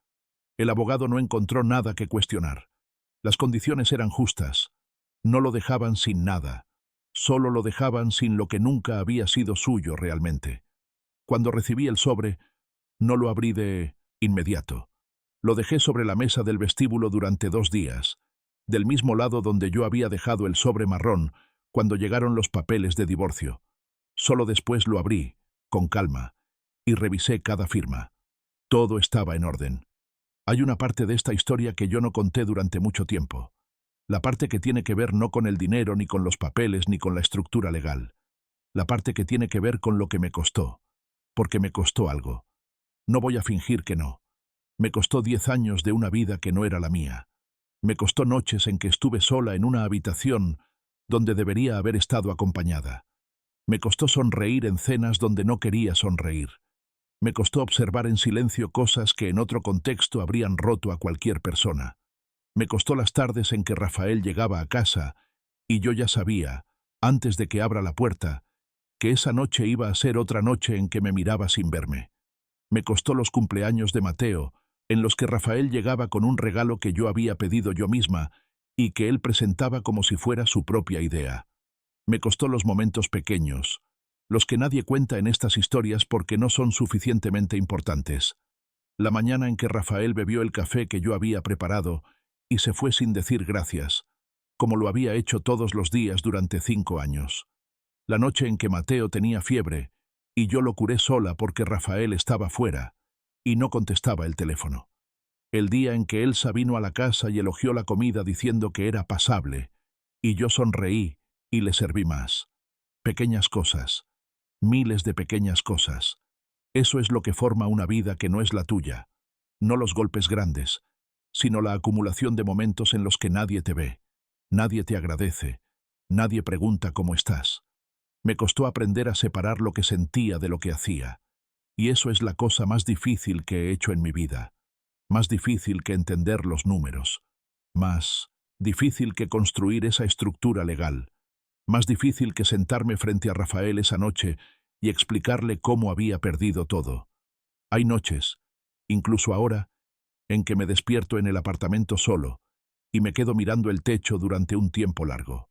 Speaker 2: El abogado no encontró nada que cuestionar. Las condiciones eran justas. No lo dejaban sin nada. Solo lo dejaban sin lo que nunca había sido suyo realmente. Cuando recibí el sobre, no lo abrí de inmediato. Lo dejé sobre la mesa del vestíbulo durante 2 días, del mismo lado donde yo había dejado el sobre marrón cuando llegaron los papeles de divorcio. Solo después lo abrí, con calma, y revisé cada firma. Todo estaba en orden. Hay una parte de esta historia que yo no conté durante mucho tiempo. La parte que tiene que ver no con el dinero, ni con los papeles, ni con la estructura legal. La parte que tiene que ver con lo que me costó. Porque me costó algo. No voy a fingir que no. Me costó 10 años de una vida que no era la mía. Me costó noches en que estuve sola en una habitación donde debería haber estado acompañada. Me costó sonreír en cenas donde no quería sonreír. Me costó observar en silencio cosas que en otro contexto habrían roto a cualquier persona. Me costó las tardes en que Rafael llegaba a casa y yo ya sabía, antes de que abra la puerta, que esa noche iba a ser otra noche en que me miraba sin verme. Me costó los cumpleaños de Mateo, en los que Rafael llegaba con un regalo que yo había pedido yo misma y que él presentaba como si fuera su propia idea. Me costó los momentos pequeños, los que nadie cuenta en estas historias porque no son suficientemente importantes. La mañana en que Rafael bebió el café que yo había preparado y se fue sin decir gracias, como lo había hecho todos los días durante 5 años. La noche en que Mateo tenía fiebre y yo lo curé sola porque Rafael estaba fuera y no contestaba el teléfono. El día en que Elsa vino a la casa y elogió la comida diciendo que era pasable, y yo sonreí y le serví más. Pequeñas cosas, miles de pequeñas cosas. Eso es lo que forma una vida que no es la tuya, no los golpes grandes, sino la acumulación de momentos en los que nadie te ve, nadie te agradece, nadie pregunta cómo estás. Me costó aprender a separar lo que sentía de lo que hacía, y eso es la cosa más difícil que he hecho en mi vida, más difícil que entender los números, más difícil que construir esa estructura legal, más difícil que sentarme frente a Rafael esa noche y explicarle cómo había perdido todo. Hay noches, incluso ahora, en que me despierto en el apartamento solo y me quedo mirando el techo durante un tiempo largo,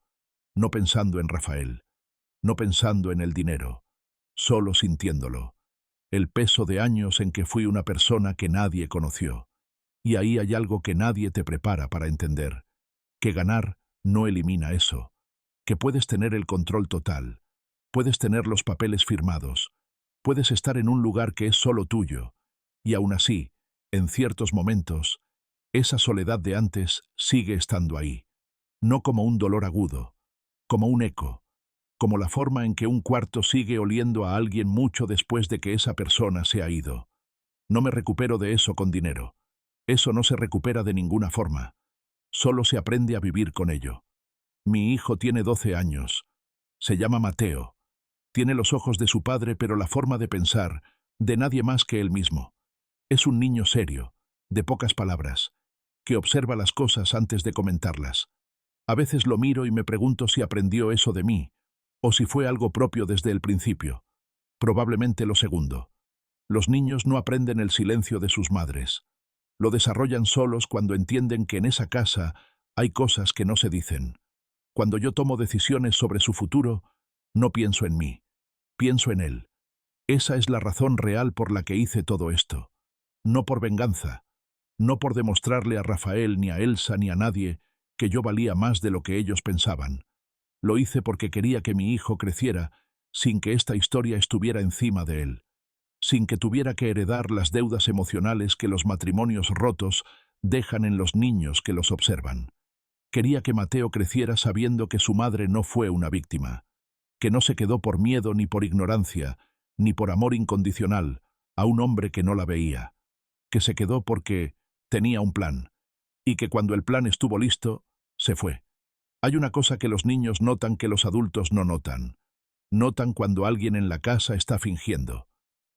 Speaker 2: no pensando en Rafael, no pensando en el dinero, solo sintiéndolo, el peso de años en que fui una persona que nadie conoció. Y ahí hay algo que nadie te prepara para entender, que ganar no elimina eso, que puedes tener el control total, puedes tener los papeles firmados, puedes estar en un lugar que es solo tuyo, y aún así, en ciertos momentos, esa soledad de antes sigue estando ahí, no como un dolor agudo, como un eco, como la forma en que un cuarto sigue oliendo a alguien mucho después de que esa persona se ha ido. No me recupero de eso con dinero. Eso no se recupera de ninguna forma. Solo se aprende a vivir con ello. Mi hijo tiene 12 años. Se llama Mateo. Tiene los ojos de su padre, pero la forma de pensar de nadie más que él mismo. Es un niño serio, de pocas palabras, que observa las cosas antes de comentarlas. A veces lo miro y me pregunto si aprendió eso de mí, o si fue algo propio desde el principio. Probablemente lo segundo. Los niños no aprenden el silencio de sus madres. Lo desarrollan solos cuando entienden que en esa casa hay cosas que no se dicen. Cuando yo tomo decisiones sobre su futuro, no pienso en mí, pienso en él. Esa es la razón real por la que hice todo esto. No por venganza, no por demostrarle a Rafael, ni a Elsa, ni a nadie que yo valía más de lo que ellos pensaban. Lo hice porque quería que mi hijo creciera sin que esta historia estuviera encima de él, sin que tuviera que heredar las deudas emocionales que los matrimonios rotos dejan en los niños que los observan. Quería que Mateo creciera sabiendo que su madre no fue una víctima, que no se quedó por miedo ni por ignorancia, ni por amor incondicional a un hombre que no la veía, que se quedó porque tenía un plan, y que cuando el plan estuvo listo, se fue. Hay una cosa que los niños notan que los adultos no notan. Notan cuando alguien en la casa está fingiendo.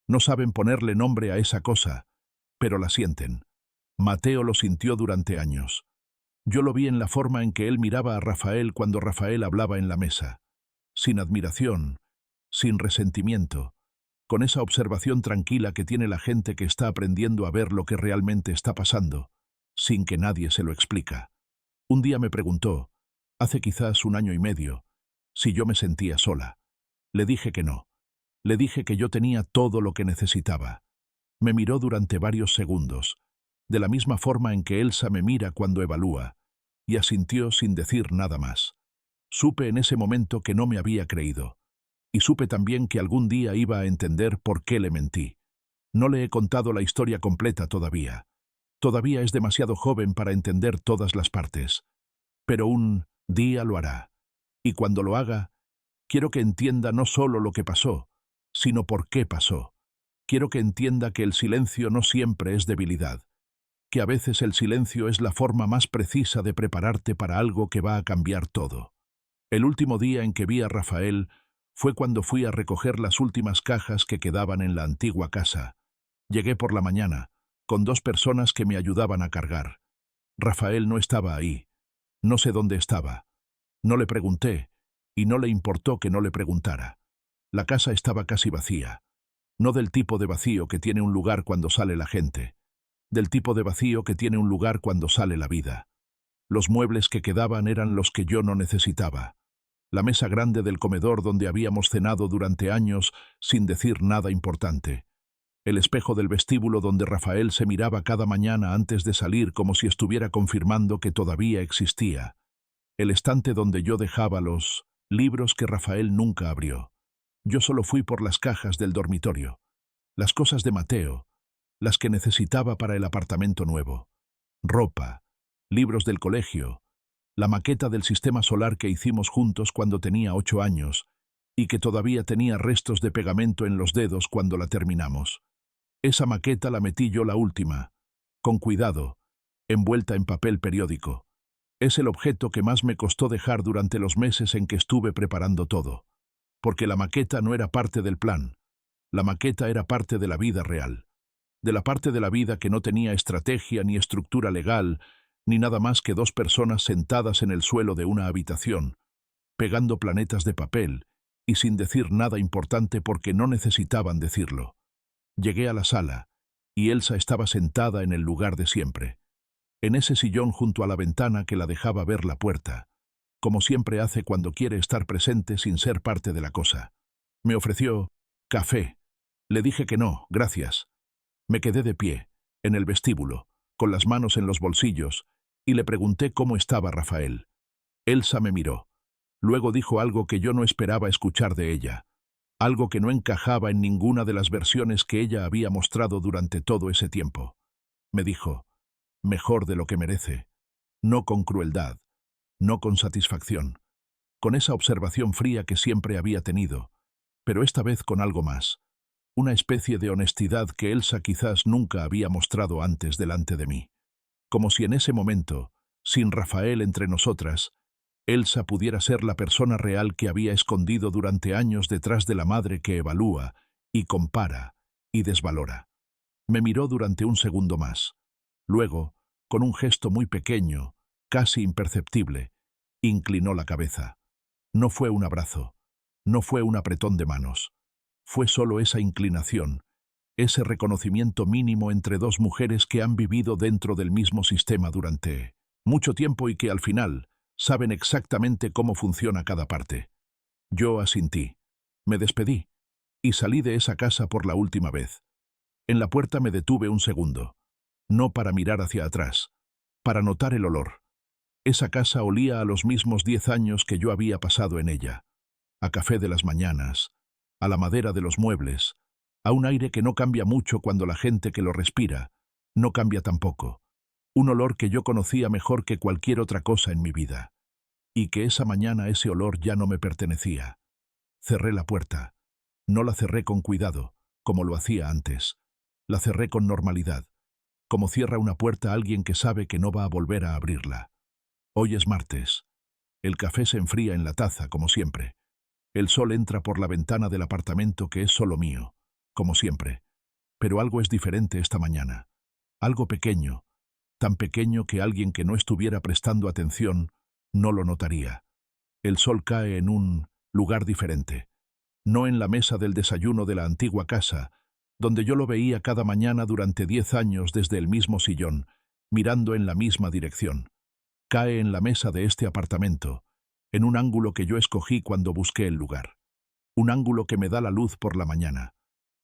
Speaker 2: No saben ponerle nombre a esa cosa, pero la sienten. Mateo lo sintió durante años. Yo lo vi en la forma en que él miraba a Rafael cuando Rafael hablaba en la mesa, sin admiración, sin resentimiento, con esa observación tranquila que tiene la gente que está aprendiendo a ver lo que realmente está pasando, sin que nadie se lo explica. Un día me preguntó, hace quizás 1 año y medio, si yo me sentía sola. Le dije que no. Le dije que yo tenía todo lo que necesitaba. Me miró durante varios segundos, de la misma forma en que Elsa me mira cuando evalúa, y asintió sin decir nada más. Supe en ese momento que no me había creído, y supe también que algún día iba a entender por qué le mentí. No le he contado la historia completa todavía. Todavía es demasiado joven para entender todas las partes. Pero un día lo hará. Y cuando lo haga, quiero que entienda no solo lo que pasó, sino por qué pasó. Quiero que entienda que el silencio no siempre es debilidad, que a veces el silencio es la forma más precisa de prepararte para algo que va a cambiar todo. El último día en que vi a Rafael fue cuando fui a recoger las últimas cajas que quedaban en la antigua casa. Llegué por la mañana, con 2 personas que me ayudaban a cargar. Rafael no estaba ahí. No sé dónde estaba. No le pregunté, y no le importó que no le preguntara. La casa estaba casi vacía. No del tipo de vacío que tiene un lugar cuando sale la gente, del tipo de vacío que tiene un lugar cuando sale la vida. Los muebles que quedaban eran los que yo no necesitaba. La mesa grande del comedor donde habíamos cenado durante años sin decir nada importante. El espejo del vestíbulo donde Rafael se miraba cada mañana antes de salir como si estuviera confirmando que todavía existía. El estante donde yo dejaba los libros que Rafael nunca abrió. Yo solo fui por las cajas del dormitorio, las cosas de Mateo, las que necesitaba para el apartamento nuevo. Ropa, libros del colegio, la maqueta del sistema solar que hicimos juntos cuando tenía 8 años, y que todavía tenía restos de pegamento en los dedos cuando la terminamos. Esa maqueta la metí yo la última, con cuidado, envuelta en papel periódico. Es el objeto que más me costó dejar durante los meses en que estuve preparando todo. Porque la maqueta no era parte del plan. La maqueta era parte de la vida real. De la parte de la vida que no tenía estrategia ni estructura legal, ni nada más que dos personas sentadas en el suelo de una habitación, pegando planetas de papel, y sin decir nada importante porque no necesitaban decirlo. Llegué a la sala, y Elsa estaba sentada en el lugar de siempre, en ese sillón junto a la ventana que la dejaba ver la puerta, como siempre hace cuando quiere estar presente sin ser parte de la cosa. Me ofreció café. Le dije que no, gracias. Me quedé de pie, en el vestíbulo, con las manos en los bolsillos, y le pregunté cómo estaba Rafael. Elsa me miró. Luego dijo algo que yo no esperaba escuchar de ella, algo que no encajaba en ninguna de las versiones que ella había mostrado durante todo ese tiempo. Me dijo, mejor de lo que merece, no con crueldad, no con satisfacción, con esa observación fría que siempre había tenido, pero esta vez con algo más, una especie de honestidad que Elsa quizás nunca había mostrado antes delante de mí. Como si en ese momento, sin Rafael entre nosotras, Elsa pudiera ser la persona real que había escondido durante años detrás de la madre que evalúa, y compara, y desvalora. Me miró durante un segundo más. Luego, con un gesto muy pequeño, casi imperceptible, inclinó la cabeza. No fue un abrazo, no fue un apretón de manos. Fue solo esa inclinación, ese reconocimiento mínimo entre dos mujeres que han vivido dentro del mismo sistema durante mucho tiempo y que al final saben exactamente cómo funciona cada parte. Yo asintí, me despedí y salí de esa casa por la última vez. En la puerta me detuve un segundo, no para mirar hacia atrás, para notar el olor. Esa casa olía a los mismos 10 años que yo había pasado en ella, a café de las mañanas, a la madera de los muebles, a un aire que no cambia mucho cuando la gente que lo respira no cambia tampoco, un olor que yo conocía mejor que cualquier otra cosa en mi vida, y que esa mañana ese olor ya no me pertenecía. Cerré la puerta. No la cerré con cuidado, como lo hacía antes. La cerré con normalidad, como cierra una puerta alguien que sabe que no va a volver a abrirla. Hoy es martes. El café se enfría en la taza, como siempre. El sol entra por la ventana del apartamento que es solo mío, como siempre. Pero algo es diferente esta mañana. Algo pequeño, tan pequeño que alguien que no estuviera prestando atención no lo notaría. El sol cae en un lugar diferente. No en la mesa del desayuno de la antigua casa, donde yo lo veía cada mañana durante 10 años desde el mismo sillón, mirando en la misma dirección. Cae en la mesa de este apartamento, en un ángulo que yo escogí cuando busqué el lugar. Un ángulo que me da la luz por la mañana,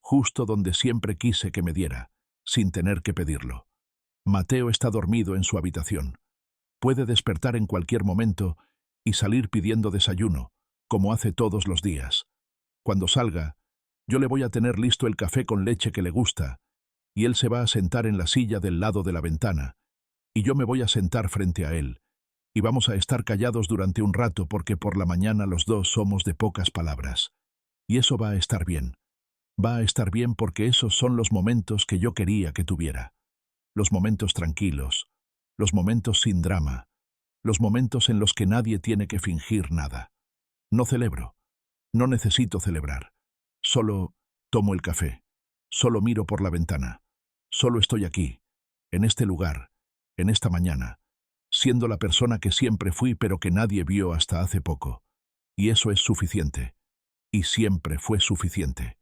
Speaker 2: justo donde siempre quise que me diera, sin tener que pedirlo. Mateo está dormido en su habitación. Puede despertar en cualquier momento y salir pidiendo desayuno, como hace todos los días. Cuando salga, yo le voy a tener listo el café con leche que le gusta, y él se va a sentar en la silla del lado de la ventana, y yo me voy a sentar frente a él, y vamos a estar callados durante un rato porque por la mañana los dos somos de pocas palabras. Y eso va a estar bien. Va a estar bien porque esos son los momentos que yo quería que tuviera. Los momentos tranquilos, los momentos sin drama, los momentos en los que nadie tiene que fingir nada. No celebro, no necesito celebrar. Solo tomo el café, solo miro por la ventana, solo estoy aquí, en este lugar, en esta mañana, siendo la persona que siempre fui pero que nadie vio hasta hace poco. Y eso es suficiente. Y siempre fue suficiente.